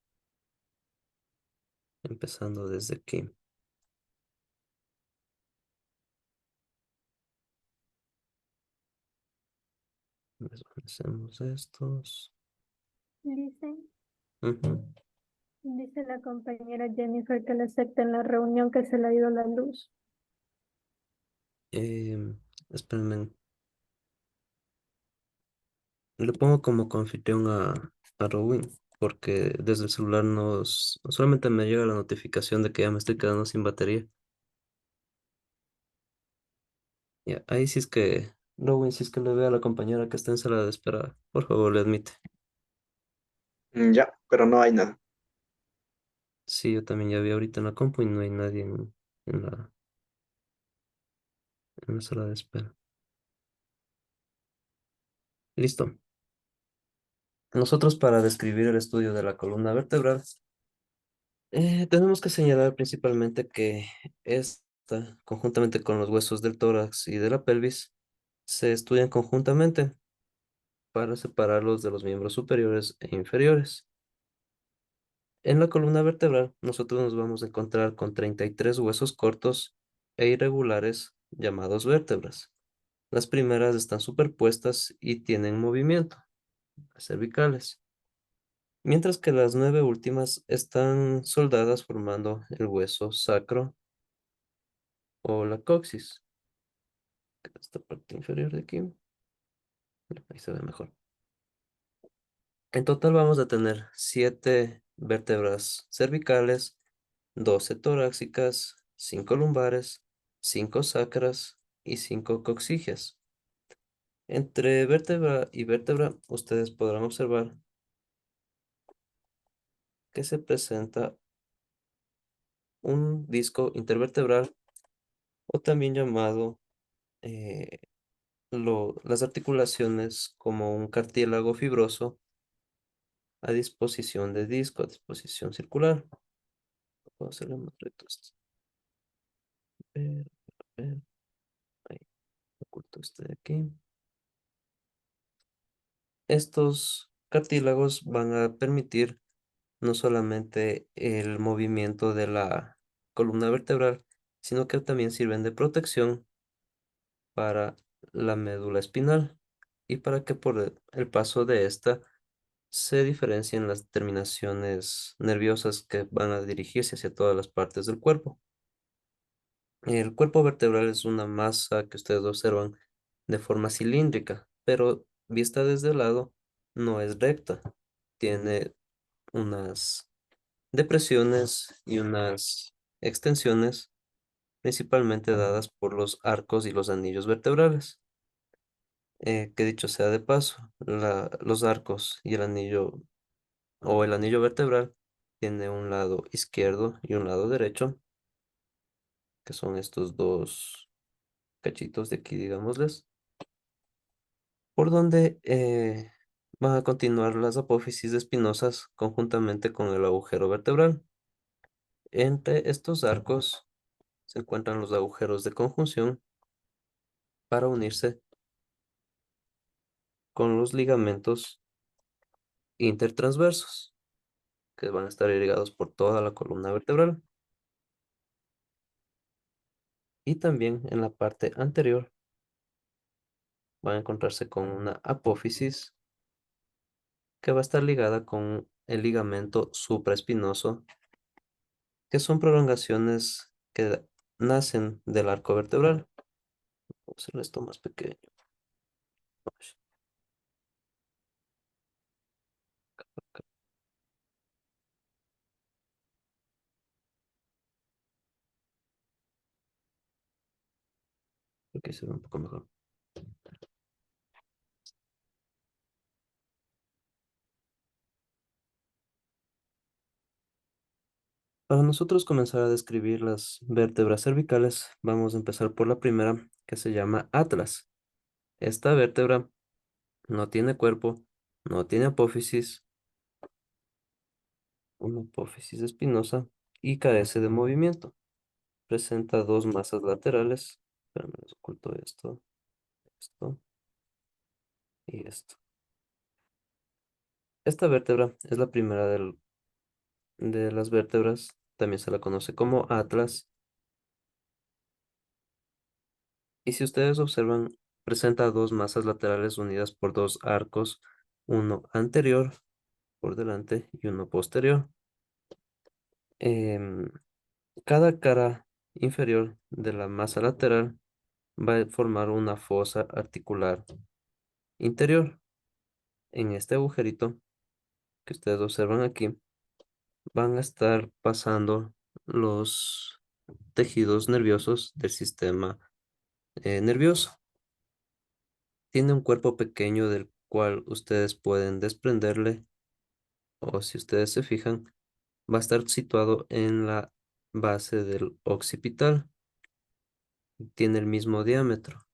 empezando desde aquí. Hacemos estos. Dice, Ujú. dice la compañera Jennifer que le acepta en la reunión que se le ha ido la luz. Espérenme, le pongo como confitrión a Rowin, porque desde el celular solamente me llega la notificación de que ya me estoy quedando sin batería. Ya, ahí sí es que, Rowin, si es que le ve a la compañera que está en sala de espera, por favor, le admite. Ya, pero no hay nada. Sí, yo también ya vi ahorita en la compu y no hay nadie en la sala de espera. Listo. Nosotros para describir el estudio de la columna vertebral, tenemos que señalar principalmente que esta, conjuntamente con los huesos del tórax y de la pelvis, se estudian conjuntamente para separarlos de los miembros superiores e inferiores. En la columna vertebral, nosotros nos vamos a encontrar con 33 huesos cortos e irregulares llamados vértebras. Las primeras están superpuestas y tienen movimiento, las cervicales, mientras que las 9 últimas están soldadas formando el hueso sacro o la coxis, que es esta parte inferior de aquí. Ahí se ve mejor. En total vamos a tener 7 vértebras cervicales, 12 torácicas, 5 lumbares, 5 sacras y 5 coxígeas. Entre vértebra y vértebra, ustedes podrán observar que se presenta un disco intervertebral o también llamado eh, las articulaciones como un cartílago fibroso a disposición de disco, a disposición circular. Puedo hacerle más recto esto. Ver, ver, ahí, oculto este de aquí. Estos cartílagos van a permitir no solamente el movimiento de la columna vertebral, sino que también sirven de protección para la médula espinal y para que por el paso de esta se diferencien las terminaciones nerviosas que van a dirigirse hacia todas las partes del cuerpo. El cuerpo vertebral es una masa que ustedes observan de forma cilíndrica, pero vista desde el lado no es recta. Tiene unas depresiones y unas extensiones principalmente dadas por los arcos y los anillos vertebrales. Que dicho sea de paso, los arcos y el anillo o el anillo vertebral tiene un lado izquierdo y un lado derecho, que son estos dos cachitos de aquí, digámosles, por donde van a continuar las apófisis espinosas conjuntamente con el agujero vertebral. Entre estos arcos se encuentran los agujeros de conjunción para unirse con los ligamentos intertransversos, que van a estar irrigados por toda la columna vertebral. Y también en la parte anterior van a encontrarse con una apófisis que va a estar ligada con el ligamento supraespinoso, que son prolongaciones que nacen del arco vertebral. Vamos a hacer esto más pequeño. Ush, aquí se ve un poco mejor. Para nosotros comenzar a describir las vértebras cervicales, vamos a empezar por la primera, que se llama atlas. Esta vértebra no tiene cuerpo, no tiene apófisis, una apófisis espinosa y carece de movimiento. Presenta dos masas laterales. Espérame, les oculto esto, esto y esto. Esta vértebra es la primera de las vértebras también se la conoce como atlas. Y si ustedes observan, presenta dos masas laterales unidas por dos arcos, uno anterior por delante y uno posterior. Em, Cada cara inferior de la masa lateral va a formar una fosa articular interior. En este agujerito que ustedes observan aquí, van a estar pasando los tejidos nerviosos del sistema nervioso. Tiene un cuerpo pequeño del cual ustedes pueden desprenderle, o si ustedes se fijan, va a estar situado en la base del occipital. Tiene el mismo diámetro,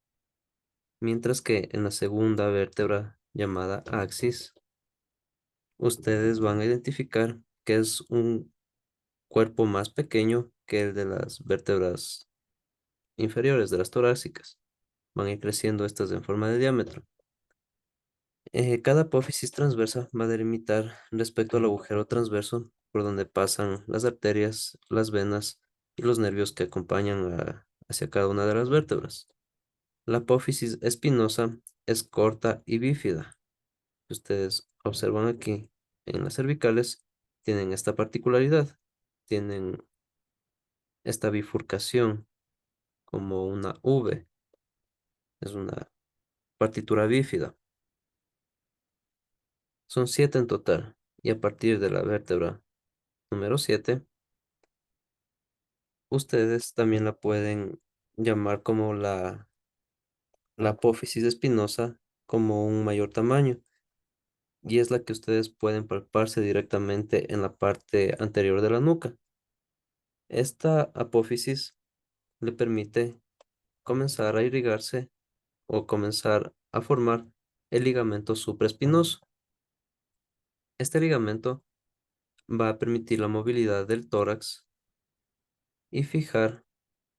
mientras que en la segunda vértebra llamada axis, ustedes van a identificar que es un cuerpo más pequeño que el de las vértebras inferiores, de las torácicas. Van a ir creciendo estas en forma de diámetro. Cada apófisis transversa va a delimitar respecto al agujero transverso por donde pasan las arterias, las venas y los nervios que acompañan hacia cada una de las vértebras. La apófisis espinosa es corta y bífida. Ustedes observan aquí en las cervicales, tienen esta particularidad, tienen esta bifurcación como una V, es una partitura bífida. Son 7 en total, y a partir de la vértebra número 7, ustedes también la pueden llamar como la apófisis espinosa como un mayor tamaño, y es la que ustedes pueden palparse directamente en la parte anterior de la nuca. Esta apófisis le permite comenzar a irrigarse o comenzar a formar el ligamento supraespinoso. Este ligamento va a permitir la movilidad del tórax y fijar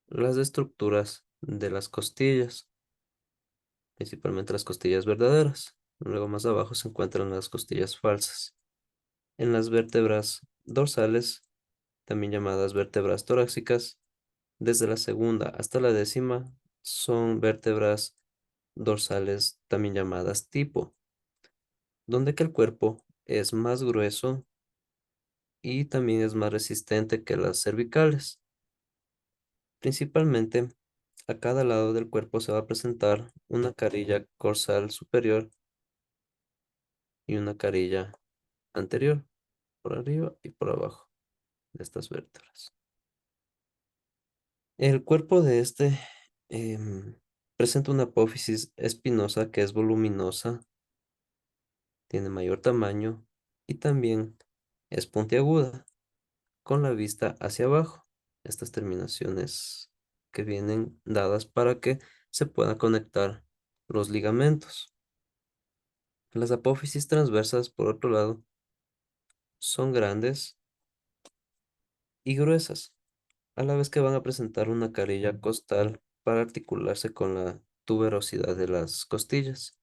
las estructuras de las costillas, principalmente las costillas verdaderas. Luego más abajo se encuentran las costillas falsas. En las vértebras dorsales, también llamadas vértebras torácicas, desde la segunda hasta la décima, son vértebras dorsales también llamadas tipo, donde que el cuerpo es más grueso y también es más resistente que las cervicales. Principalmente, a cada lado del cuerpo se va a presentar una carilla dorsal superior y una carilla anterior, por arriba y por abajo de estas vértebras. El cuerpo de este em, presenta una apófisis espinosa que es voluminosa, tiene mayor tamaño y también es puntiaguda, con la vista hacia abajo. Estas terminaciones que vienen dadas para que se puedan conectar los ligamentos. Las apófisis transversas, por otro lado, son grandes y gruesas, a la vez que van a presentar una carilla costal para articularse con la tuberosidad de las costillas.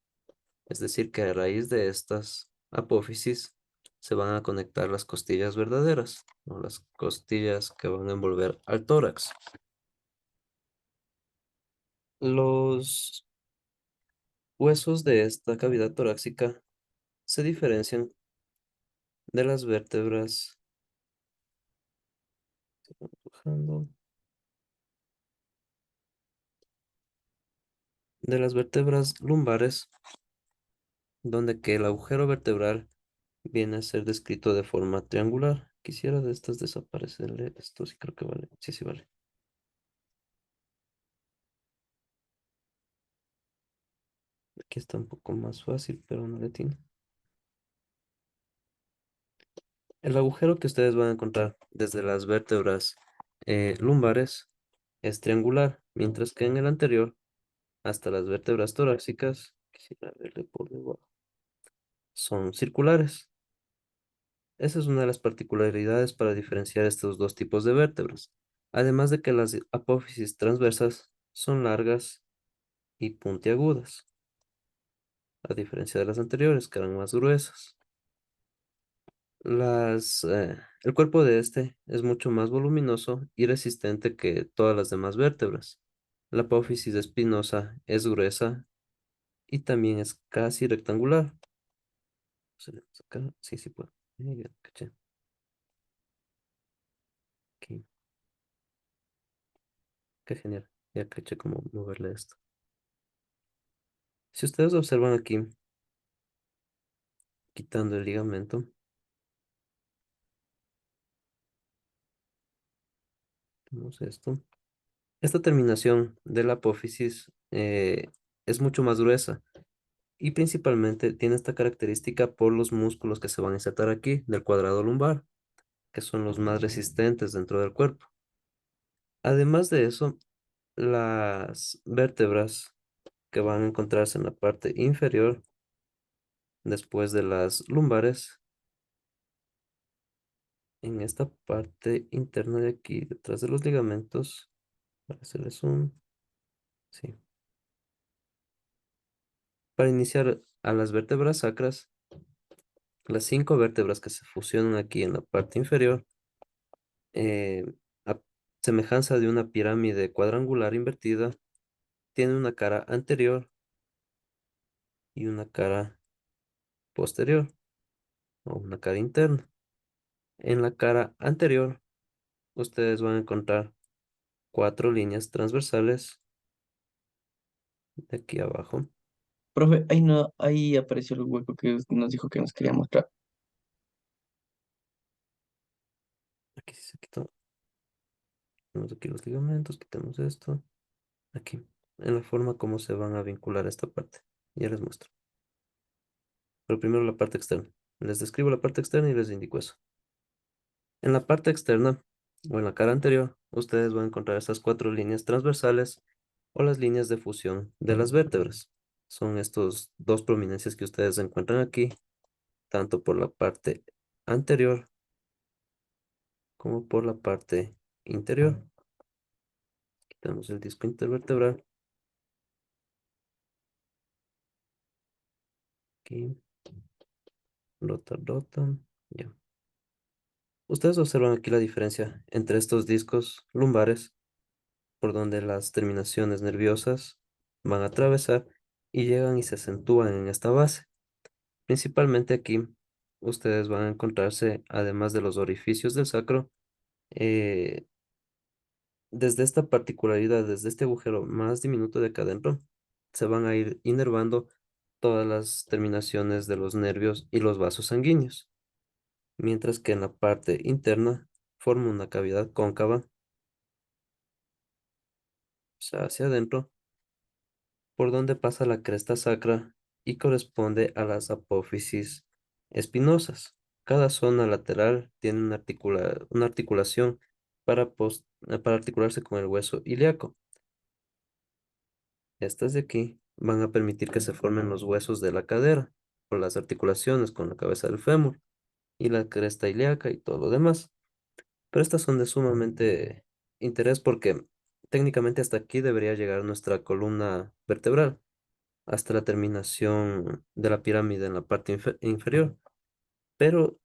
Es decir, que a raíz de estas apófisis se van a conectar las costillas verdaderas, o las costillas que van a envolver al tórax. Los huesos de esta cavidad torácica se diferencian de las vértebras, bajando, de las vértebras lumbares, donde que el agujero vertebral viene a ser descrito de forma triangular. Quisiera de estas desaparecerle esto, sí creo que vale. Sí, sí vale. Aquí está un poco más fácil, pero no le tiene. El agujero que ustedes van a encontrar desde las vértebras lumbares es triangular, mientras que en el anterior, hasta las vértebras torácicas, quisiera verle por debajo, son circulares. Esa es una de las particularidades para diferenciar estos dos tipos de vértebras. Además de que las apófisis transversas son largas y puntiagudas, a diferencia de las anteriores, que eran más gruesas. El cuerpo de este es mucho más voluminoso y resistente que todas las demás vértebras. La apófisis espinosa es gruesa y también es casi rectangular. Sí, sí puedo. Ya caché. Aquí. Qué genial. Ya caché cómo moverle esto. Si ustedes observan aquí, quitando el ligamento, tenemos esto. Esta terminación de la apófisis es mucho más gruesa y principalmente tiene esta característica por los músculos que se van a insertar aquí del cuadrado lumbar, que son los más resistentes dentro del cuerpo. Además de eso, las vértebras que van a encontrarse en la parte inferior, después de las lumbares, en esta parte interna de aquí, detrás de los ligamentos, para hacerles un, sí, para iniciar a las vértebras sacras, las 5 vértebras que se fusionan aquí en la parte inferior, eh, a semejanza de una pirámide cuadrangular invertida, tiene una cara anterior y una cara posterior, o una cara interna. En la cara anterior, ustedes van a encontrar 4 líneas transversales de aquí abajo. Profe, ahí no, ahí apareció el hueco que nos dijo que nos quería mostrar. Aquí sí se quitó. Tenemos aquí los ligamentos, quitamos esto. Aquí, en la forma como se van a vincular esta parte. Ya les muestro. Pero primero la parte externa. Les describo la parte externa y les indico eso. En la parte externa, o en la cara anterior, ustedes van a encontrar estas 4 líneas transversales o las líneas de fusión de las vértebras. Son estos dos prominencias que ustedes encuentran aquí, tanto por la parte anterior como por la parte interior. Quitamos el disco intervertebral. Aquí, rota, rota. Ya. Ustedes observan aquí la diferencia entre estos discos lumbares, por donde las terminaciones nerviosas van a atravesar y llegan y se acentúan en esta base. Principalmente aquí, ustedes van a encontrarse, además de los orificios del sacro, eh, desde esta particularidad, desde este agujero más diminuto de acá adentro, se van a ir inervando todas las terminaciones de los nervios y los vasos sanguíneos, mientras que en la parte interna forma una cavidad cóncava, o sea, hacia adentro, por donde pasa la cresta sacra y corresponde a las apófisis espinosas. Cada zona lateral tiene una articulación para articularse con el hueso ilíaco. Estas de aquí van a permitir que se formen los huesos de la cadera, por las articulaciones con la cabeza del fémur y la cresta ilíaca y todo lo demás. Pero estas son de sumamente interés porque técnicamente hasta aquí debería llegar nuestra columna vertebral, hasta la terminación de la pirámide en la parte inferior. Pero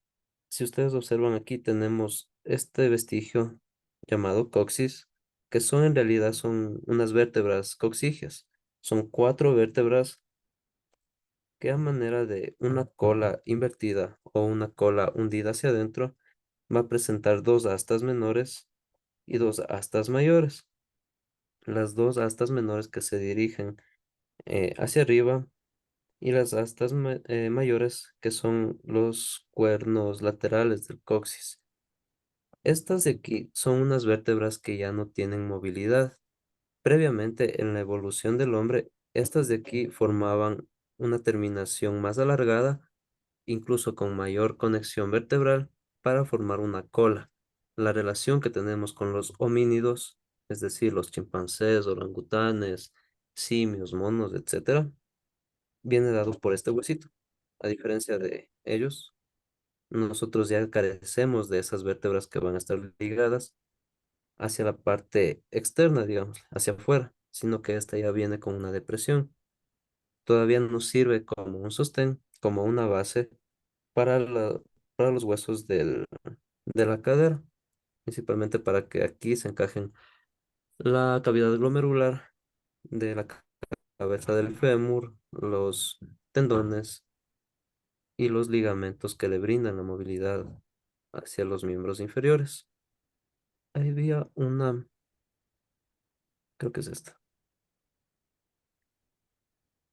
si ustedes observan aquí, tenemos este vestigio llamado coxis, que son en realidad son unas vértebras coxígeas. Son 4 vértebras que a manera de una cola invertida o una cola hundida hacia adentro, va a presentar 2 astas menores y 2 astas mayores. Las 2 astas menores que se dirigen hacia arriba y las astas mayores que son los cuernos laterales del coxis. Estas de aquí son unas vértebras que ya no tienen movilidad. Previamente, en la evolución del hombre, estas de aquí formaban una terminación más alargada, incluso con mayor conexión vertebral, para formar una cola. La relación que tenemos con los homínidos, es decir, los chimpancés, orangutanes, simios, monos, etcétera, viene dado por este huesito. A diferencia de ellos, nosotros ya carecemos de esas vértebras que van a estar ligadas hacia la parte externa, digamos, hacia afuera, sino que esta ya viene con una depresión. Todavía nos sirve como un sostén, como una base para para los huesos de la cadera, principalmente para que aquí se encajen la cavidad glomerular de la cabeza del fémur, los tendones y los ligamentos que le brindan la movilidad hacia los miembros inferiores. Ahí había una, creo que es esta.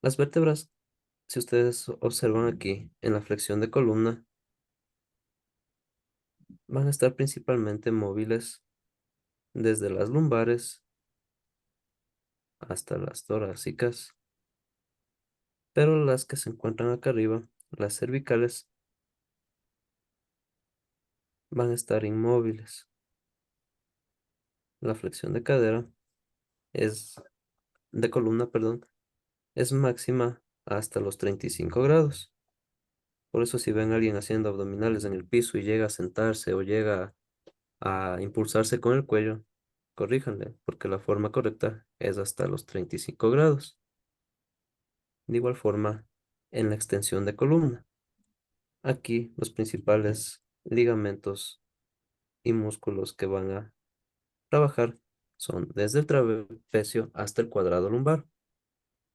Las vértebras, si ustedes observan aquí en la flexión de columna, van a estar principalmente móviles desde las lumbares hasta las torácicas, pero las que se encuentran acá arriba, las cervicales, van a estar inmóviles. La flexión de cadera es, de columna, perdón, es máxima hasta los 35 grados. Por eso si ven a alguien haciendo abdominales en el piso y llega a sentarse o llega a impulsarse con el cuello, corríjanle, porque la forma correcta es hasta los 35 grados. De igual forma, en la extensión de columna. Aquí los principales ligamentos y músculos que van a trabajar son desde el trapecio hasta el cuadrado lumbar.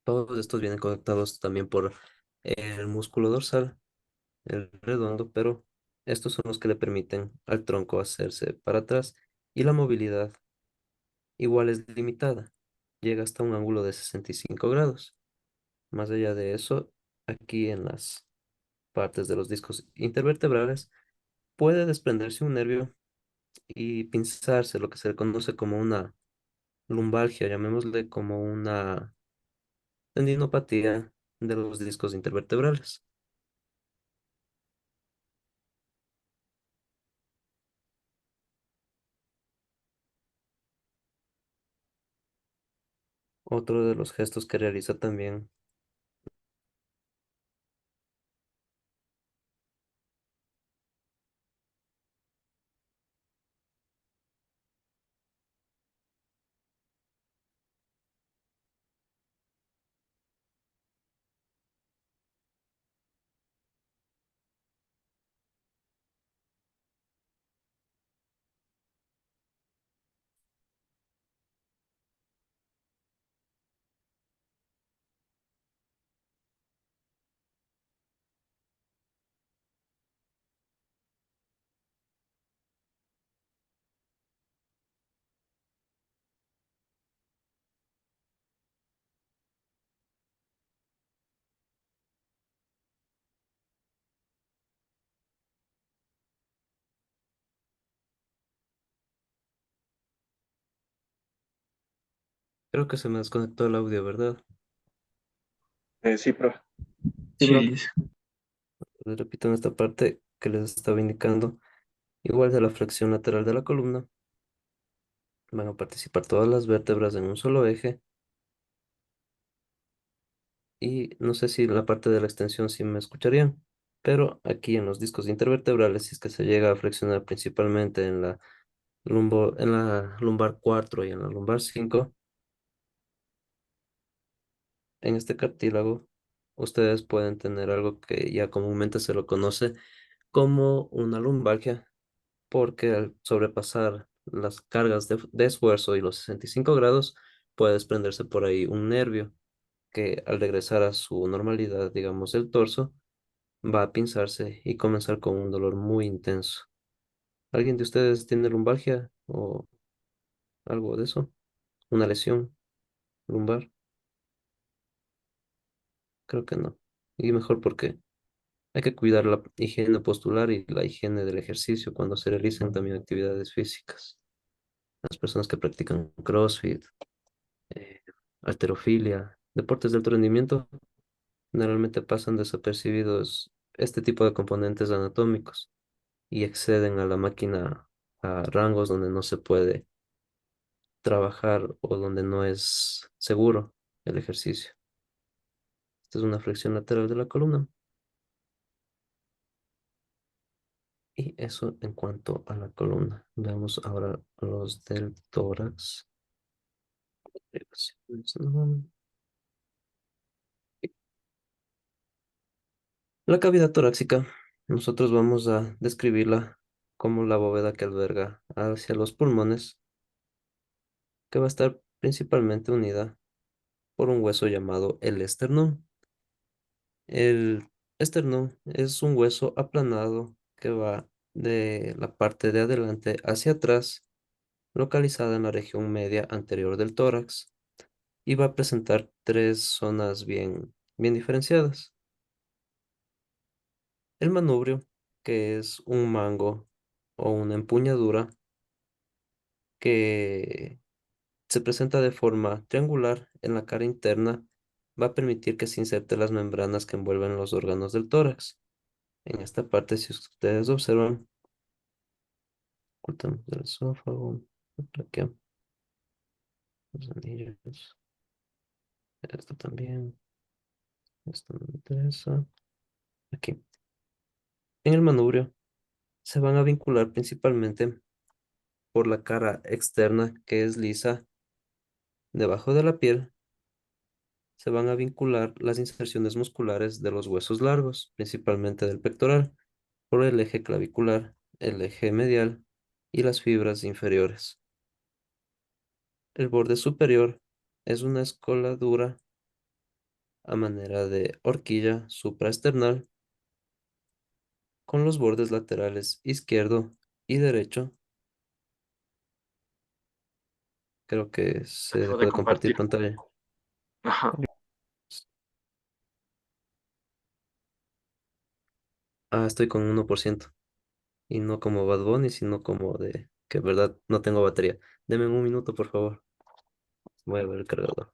Todos estos vienen conectados también por el músculo dorsal, el redondo, pero estos son los que le permiten al tronco hacerse para atrás y la movilidad igual es limitada. Llega hasta un ángulo de 65 grados. Más allá de eso, aquí en las partes de los discos intervertebrales puede desprenderse un nervio y pinzarse, lo que se le conoce como una lumbalgia, llamémosle como una tendinopatía de los discos intervertebrales. Otro de los gestos que realiza también, creo que se me desconectó el audio, ¿verdad? Sí, profe. Sí, Sí, bro. les repito en esta parte que les estaba indicando, igual de la flexión lateral de la columna, van a participar todas las vértebras en un solo eje y no sé si la parte de la extensión sí me escucharían, pero aquí en los discos intervertebrales, si es que se llega a flexionar principalmente en en la lumbar 4 y en la lumbar 5, en este cartílago, ustedes pueden tener algo que ya comúnmente se lo conoce como una lumbalgia, porque al sobrepasar las cargas de esfuerzo y los 65 grados, puede desprenderse por ahí un nervio que al regresar a su normalidad, digamos, el torso, va a pinzarse y comenzar con un dolor muy intenso. ¿Alguien de ustedes tiene lumbalgia o algo de eso? ¿Una lesión lumbar? Creo que no. Y mejor porque hay que cuidar la higiene postular y la higiene del ejercicio cuando se realizan también actividades físicas. Las personas que practican CrossFit, eh, halterofilia, deportes de alto rendimiento, generalmente pasan desapercibidos este tipo de componentes anatómicos y exceden a la máquina a rangos donde no se puede trabajar o donde no es seguro el ejercicio. Esta es una flexión lateral de la columna. Y eso en cuanto a la columna. Veamos ahora los del tórax. ¿No? La cavidad torácica. nosotros vamos a describirla como la bóveda que alberga hacia los pulmones, que va a estar principalmente unida por un hueso llamado el esternón. El esternón es un hueso aplanado que va de la parte de adelante hacia atrás, localizada en la región media anterior del tórax, y va a presentar tres zonas bien diferenciadas. El manubrio, que es un mango o una empuñadura que se presenta de forma triangular en la cara interna, va a permitir que se inserte las membranas que envuelven los órganos del tórax. En esta parte, si ustedes observan, ocultamos el esófago, la tráquea, los anillos, esto también, esto no me interesa. Aquí. En el manubrio se van a vincular principalmente por la cara externa, que es lisa, debajo de la piel, se van a vincular las inserciones musculares de los huesos largos, principalmente del pectoral, por el eje clavicular, el eje medial y las fibras inferiores. El borde superior es una escoladura a manera de horquilla supraesternal con los bordes laterales izquierdo y derecho. Creo que se Dejo dejó de de compartir compartir. pantalla. Ajá. Ah, estoy con 1%. Y no como Bad Bunny, sino como de que en verdad no tengo batería. Deme un minuto, por favor. Voy a ver el cargador.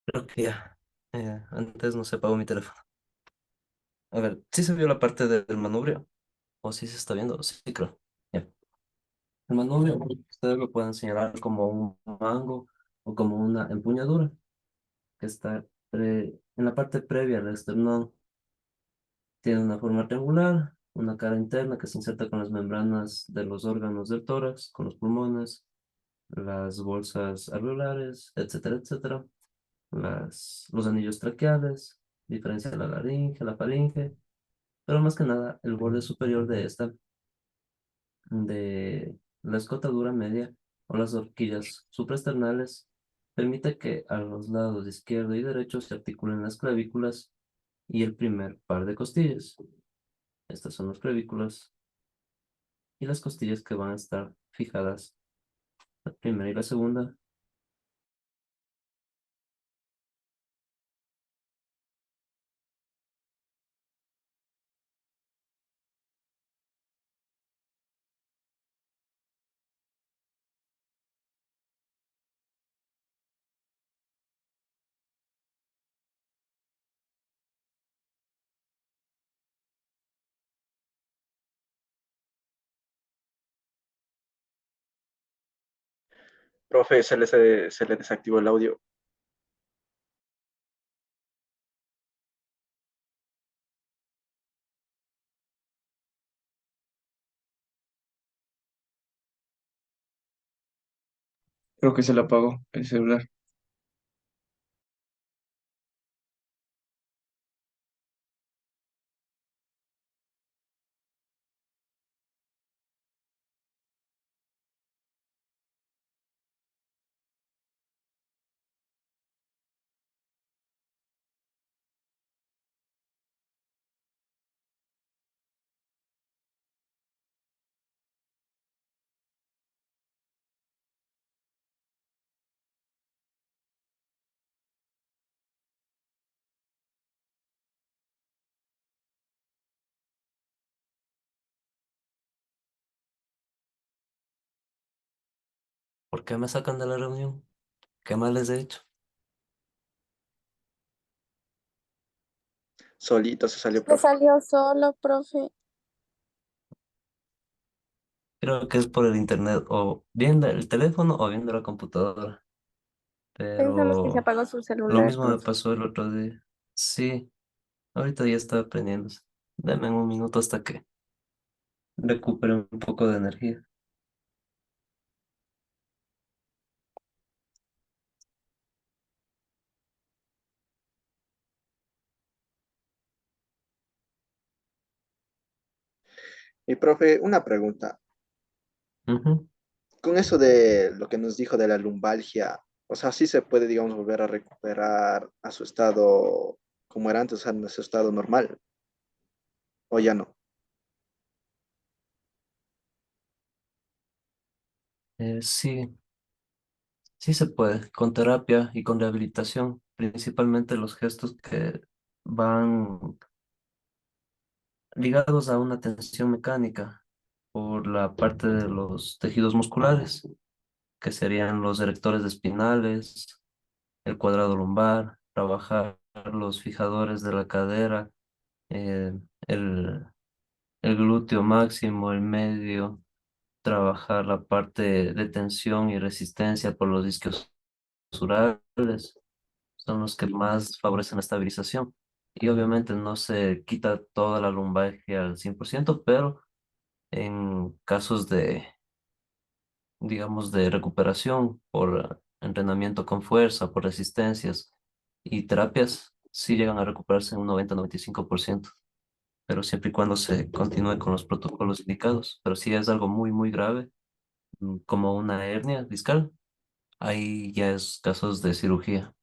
Creo que ya. Antes no se apagó mi teléfono. A ver, ¿sí se vio la parte del manubrio? ¿O sí se está viendo? Sí, creo. Ya. El manubrio, ustedes lo pueden señalar como un mango o como una empuñadura que está en la parte previa del esternón. Tiene una forma triangular, una cara interna que se inserta con las membranas de los órganos del tórax, con los pulmones, las bolsas alveolares, etcétera, etcétera. Los anillos traqueales, diferencia la faringe, pero más que nada el borde superior de esta, de la escotadura media o las horquillas supraesternales, permite que a los lados izquierdo y derecho se articulen las clavículas y el primer par de costillas. Estas son las clavículas y las costillas que van a estar fijadas, la primera y la segunda. Profe, se le desactivó el audio. Creo que se le apagó el celular. ¿Por qué me sacan de la reunión? ¿Qué mal les he hecho? Solito se salió, Se profe. salió solo, profe. Creo que es por el internet, o viendo el teléfono o viendo la computadora. Pensamos que se Pero apagó su lo celular, mismo me profe. pasó el otro día. Sí, ahorita ya está aprendiéndose. Deme un minuto hasta que recupere un poco de energía. Y profe, una pregunta. Ujú. Con eso de lo que nos dijo de la lumbalgia, o sea, sí se puede, digamos, volver a recuperar a su estado como era antes, o sea, a su estado normal, o ya no. Sí, sí se puede, con terapia y con rehabilitación, principalmente los gestos que van ligados a una tensión mecánica por la parte de los tejidos musculares, que serían los erectores de espinales, el cuadrado lumbar, trabajar los fijadores de la cadera, eh, el, el glúteo máximo, el medio, trabajar la parte de tensión y resistencia por los isquiosurales, son los que más favorecen la estabilización. Y obviamente no se quita toda la lumbalgia al 100%, pero en casos de, digamos, de recuperación por entrenamiento con fuerza, por resistencias y terapias, sí llegan a recuperarse en un 90-95%, pero siempre y cuando se continúe con los protocolos indicados. Pero si es algo muy, muy grave, como una hernia discal, ahí ya es casos de cirugía.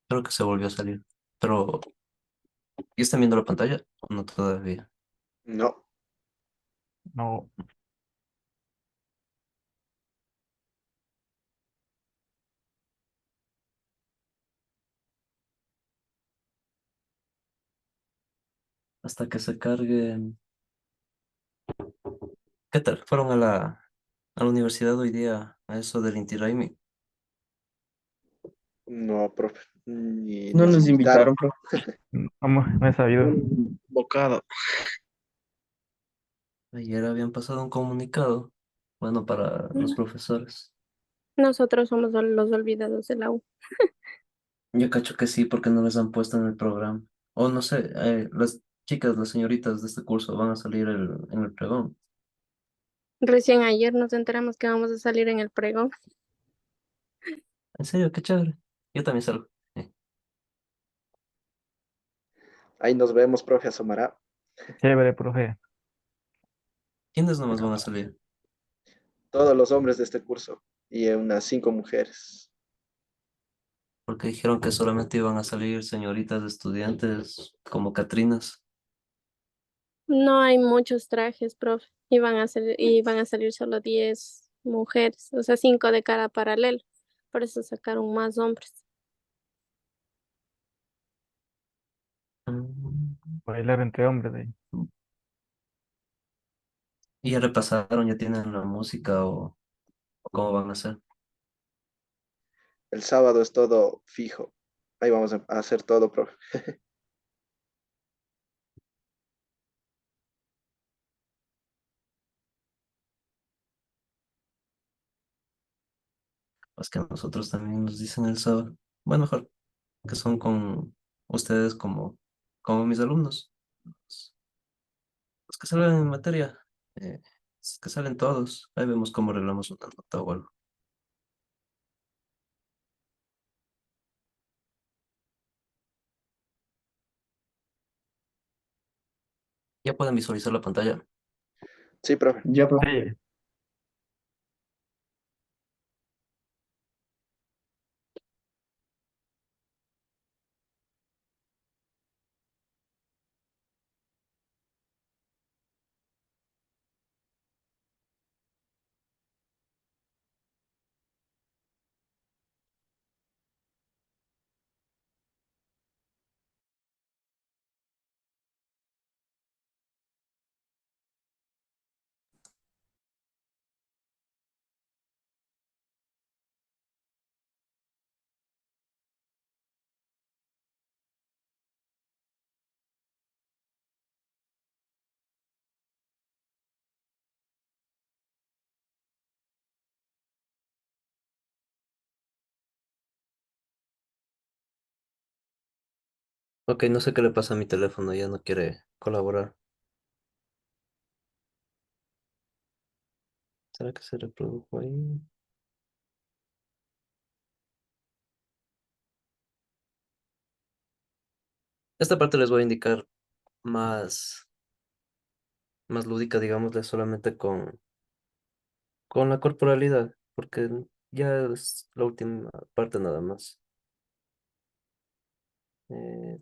Creo que se volvió a salir. Pero, ¿ya están viendo la pantalla o no todavía? No. No, Hasta que se cargue. ¿Qué tal? ¿Fueron a la universidad hoy día a eso del Inti Raymi? No, profe, ni No nos nos invitaron. invitaron, profe. no he sabido. Bocado. Ayer habían pasado un comunicado, bueno, para los profesores. Nosotros somos los olvidados de la U. Yo cacho que sí, porque no les han puesto en el programa. O no sé, las chicas, las señoritas de este curso van a salir en el pregón. Recién ayer nos enteramos que vamos a salir en el pregón. En serio, qué chévere. Yo también salgo. Ahí nos vemos, profe, asomará. Chévere, profe. ¿Quiénes nomás van a salir? Todos los hombres de este curso y unas 5 mujeres. Porque dijeron que solamente iban a salir señoritas estudiantes como Catrinas. No hay muchos trajes, profe. Iban a salir solo 10 mujeres, o sea, 5 de cada paralelo. Por eso sacaron más hombres. Mm. Bailar entre hombres ahí. Y ya repasaron, ya tienen la música o cómo van a hacer. El sábado es todo fijo. Ahí vamos a hacer todo, profe. Es que a nosotros también nos dicen el sábado. Bueno, mejor que son con ustedes como mis alumnos. Los que salen en materia, eh, es que salen todos. Ahí vemos cómo arreglamos una nota o algo. Ya pueden visualizar la pantalla. Sí, profe. Ya, profe. Sí, Ok, no sé qué le pasa a mi teléfono, ya no quiere colaborar. ¿Será que se reprodujo ahí? Esta parte les voy a indicar más, más lúdica, digámosle, solamente con la corporalidad, porque ya es la última parte nada más.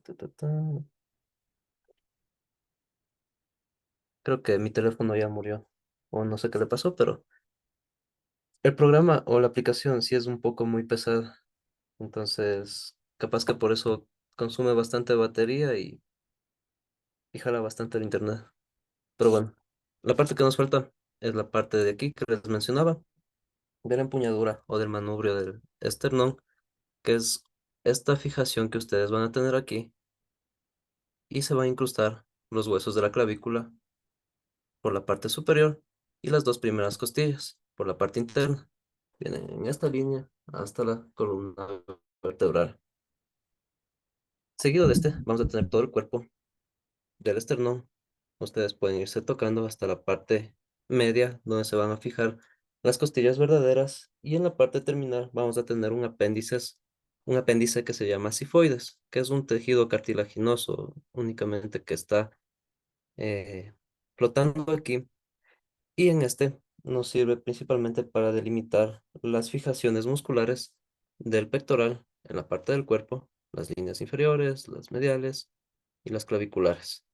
Ta, ta, ta. Creo que mi teléfono ya murió, o no sé qué le pasó, pero el programa o la aplicación sí es un poco muy pesada, entonces capaz que por eso consume bastante batería y jala bastante el internet. Pero bueno, la parte que nos falta es la parte de aquí que les mencionaba, de la empuñadura o del manubrio del esternón, que es esta fijación que ustedes van a tener aquí y se van a incrustar los huesos de la clavícula por la parte superior y las dos primeras costillas por la parte interna. Vienen en esta línea hasta la columna vertebral. Seguido de este, vamos a tener todo el cuerpo del esternón. Ustedes pueden irse tocando hasta la parte media, donde se van a fijar las costillas verdaderas, y en la parte terminal vamos a tener un apéndice que se llama sifoides, que es un tejido cartilaginoso únicamente que está eh, flotando aquí, y en este nos sirve principalmente para delimitar las fijaciones musculares del pectoral en la parte del cuerpo, las líneas inferiores, las mediales y las claviculares.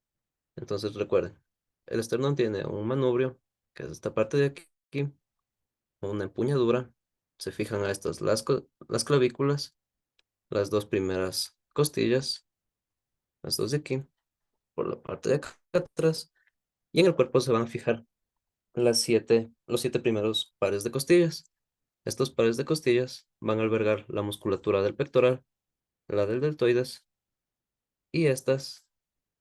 Entonces recuerden, el esternón tiene un manubrio, que es esta parte de aquí, una empuñadura, se fijan a estas las clavículas, las dos primeras costillas, las dos de aquí, por la parte de acá atrás, y en el cuerpo se van a fijar los 7 primeros pares de costillas. Estos pares de costillas van a albergar la musculatura del pectoral, la del deltoides, y estas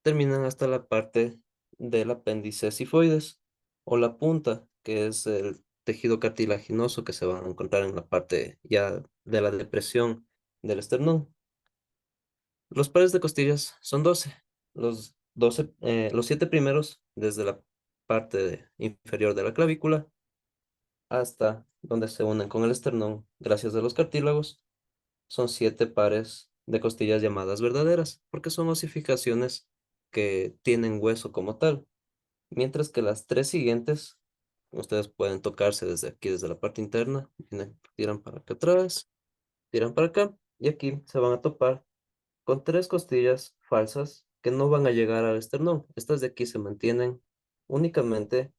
terminan hasta la parte del apéndice sifoides o la punta, que es el tejido cartilaginoso que se va a encontrar en la parte ya de la depresión del esternón. Los pares de costillas son 12. Los 7 primeros desde la inferior de la clavícula hasta donde se unen con el esternón gracias a los cartílagos. Son 7 pares de costillas llamadas verdaderas, porque son osificaciones que tienen hueso como tal. Mientras que las 3 siguientes, ustedes pueden tocarse desde aquí, desde la parte interna, tiran para acá atrás, tiran para acá, y aquí se van a topar con 3 costillas falsas que no van a llegar al esternón. Estas de aquí se mantienen únicamente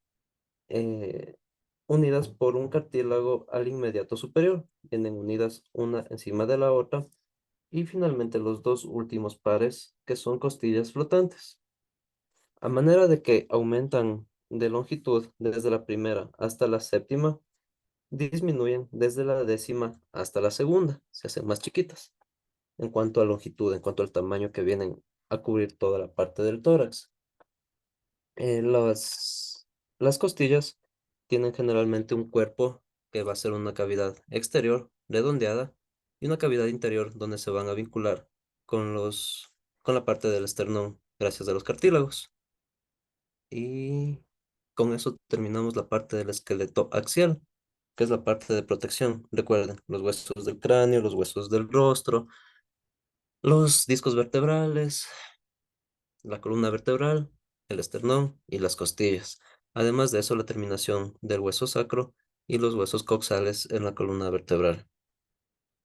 eh, unidas por un cartílago al inmediato superior. Vienen unidas una encima de la otra. Y finalmente los dos últimos pares, que son costillas flotantes. A manera de que aumentan de longitud desde la primera hasta la séptima, disminuyen desde la décima hasta la segunda, se hacen más chiquitas en cuanto a longitud, en cuanto al tamaño que vienen a cubrir toda la parte del tórax. Las costillas tienen generalmente un cuerpo que va a ser una cavidad exterior redondeada y una cavidad interior donde se van a vincular con con la parte del esternón gracias a los cartílagos. Y con eso terminamos la parte del esqueleto axial, que es la parte de protección. Recuerden, los huesos del cráneo, los huesos del rostro, los discos vertebrales, la columna vertebral, el esternón y las costillas. Además de eso, la terminación del hueso sacro y los huesos coxales en la columna vertebral.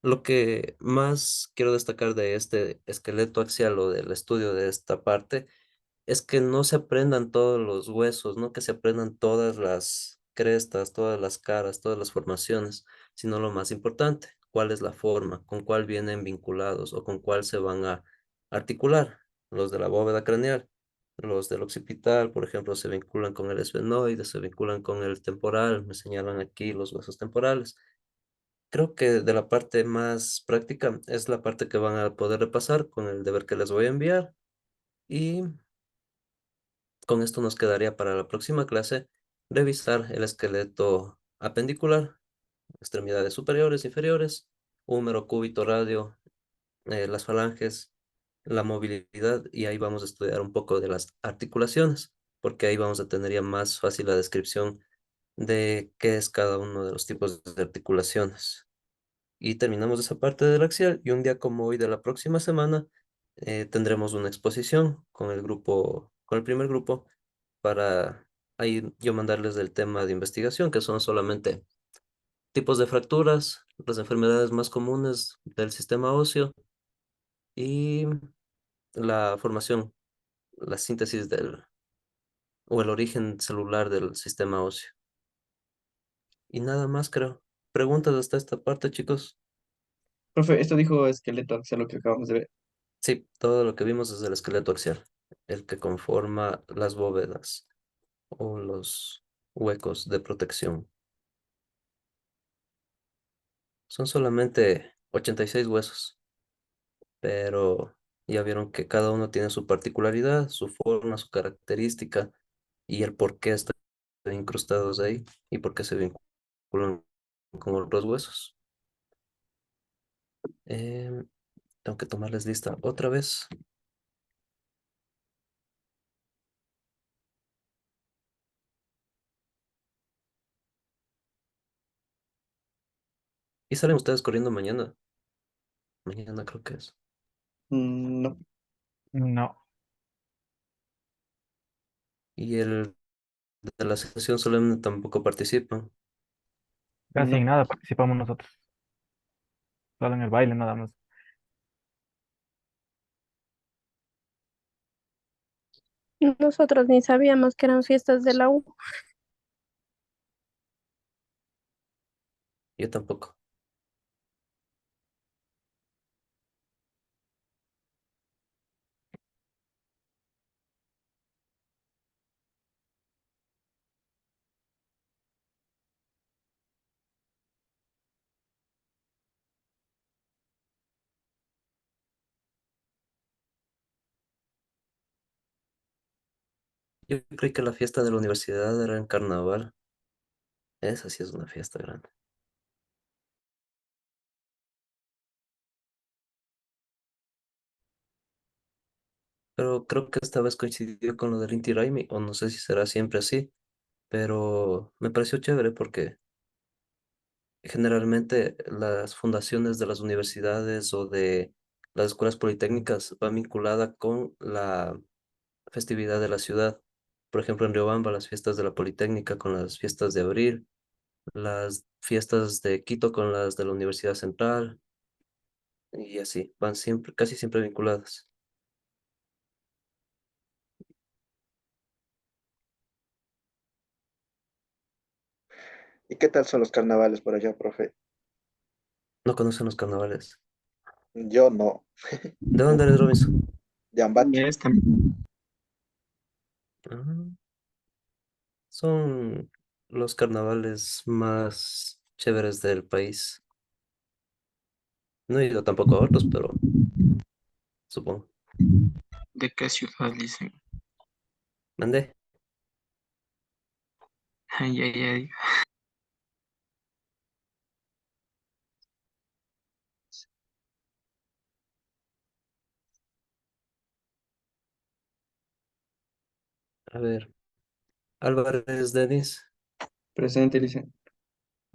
Lo que más quiero destacar de este esqueleto axial o del estudio de esta parte es que no se aprendan todos los huesos, no que se aprendan todas las crestas, todas las caras, todas las formaciones, sino lo más importante, cuál es la forma, con cuál vienen vinculados o con cuál se van a articular. Los de la bóveda craneal, los del occipital, por ejemplo, se vinculan con el esfenoide, se vinculan con el temporal, me señalan aquí los huesos temporales. Creo que de la parte más práctica es la parte que van a poder repasar con el deber que les voy a enviar. Y con esto nos quedaría para la próxima clase revisar el esqueleto apendicular, extremidades superiores, inferiores, húmero, cúbito, radio, las falanges, la movilidad y ahí vamos a estudiar un poco de las articulaciones, porque ahí vamos a tener ya más fácil la descripción de qué es cada uno de los tipos de articulaciones. Y terminamos esa parte del axial y un día como hoy de la próxima semana tendremos una exposición con el grupo, con el primer grupo, para ahí yo mandarles el tema de investigación, que son solamente tipos de fracturas, las enfermedades más comunes del sistema óseo y la formación, la síntesis o el origen celular del sistema óseo. Y nada más, creo. ¿Preguntas hasta esta parte, chicos? Profe, esto dijo esqueleto axial, lo que acabamos de ver. Sí, todo lo que vimos es el esqueleto axial, el que conforma las bóvedas o los huecos de protección. Son solamente 86 huesos, pero ya vieron que cada uno tiene su particularidad, su forma, su característica y el por qué están incrustados ahí y por qué se vinculan con otros huesos. Em, Tengo que tomarles lista otra vez. Y salen ustedes corriendo mañana. Mañana creo que es. No, No, Y el de la sesión solemne tampoco participan. casi en no. nada participamos nosotros. Solo en el baile nada más. Nosotros ni sabíamos que eran fiestas de la U. Yo tampoco. Yo creí que la fiesta de la universidad era en carnaval. Esa sí es una fiesta grande. Pero creo que esta vez coincidió con lo del Inti Raymi, o no sé si será siempre así, pero me pareció chévere porque generalmente las fundaciones de las universidades o de las escuelas politécnicas van vinculada con la festividad de la ciudad. Por ejemplo, en Riobamba, las fiestas de la Politécnica con las fiestas de abril, las fiestas de Quito con las de la Universidad Central, y así, van siempre, casi siempre vinculadas. ¿Y qué tal son los carnavales por allá, profe? No conocen los carnavales. Yo no. ¿De dónde eres, Robinson? De Ambato. Ya está. Ah, son los carnavales más chéveres del país. No he ido tampoco a otros, pero supongo. ¿De qué ciudad dicen? Mandé. Ay, ay, ay. A ver, Álvarez Denis, Presente, dicen.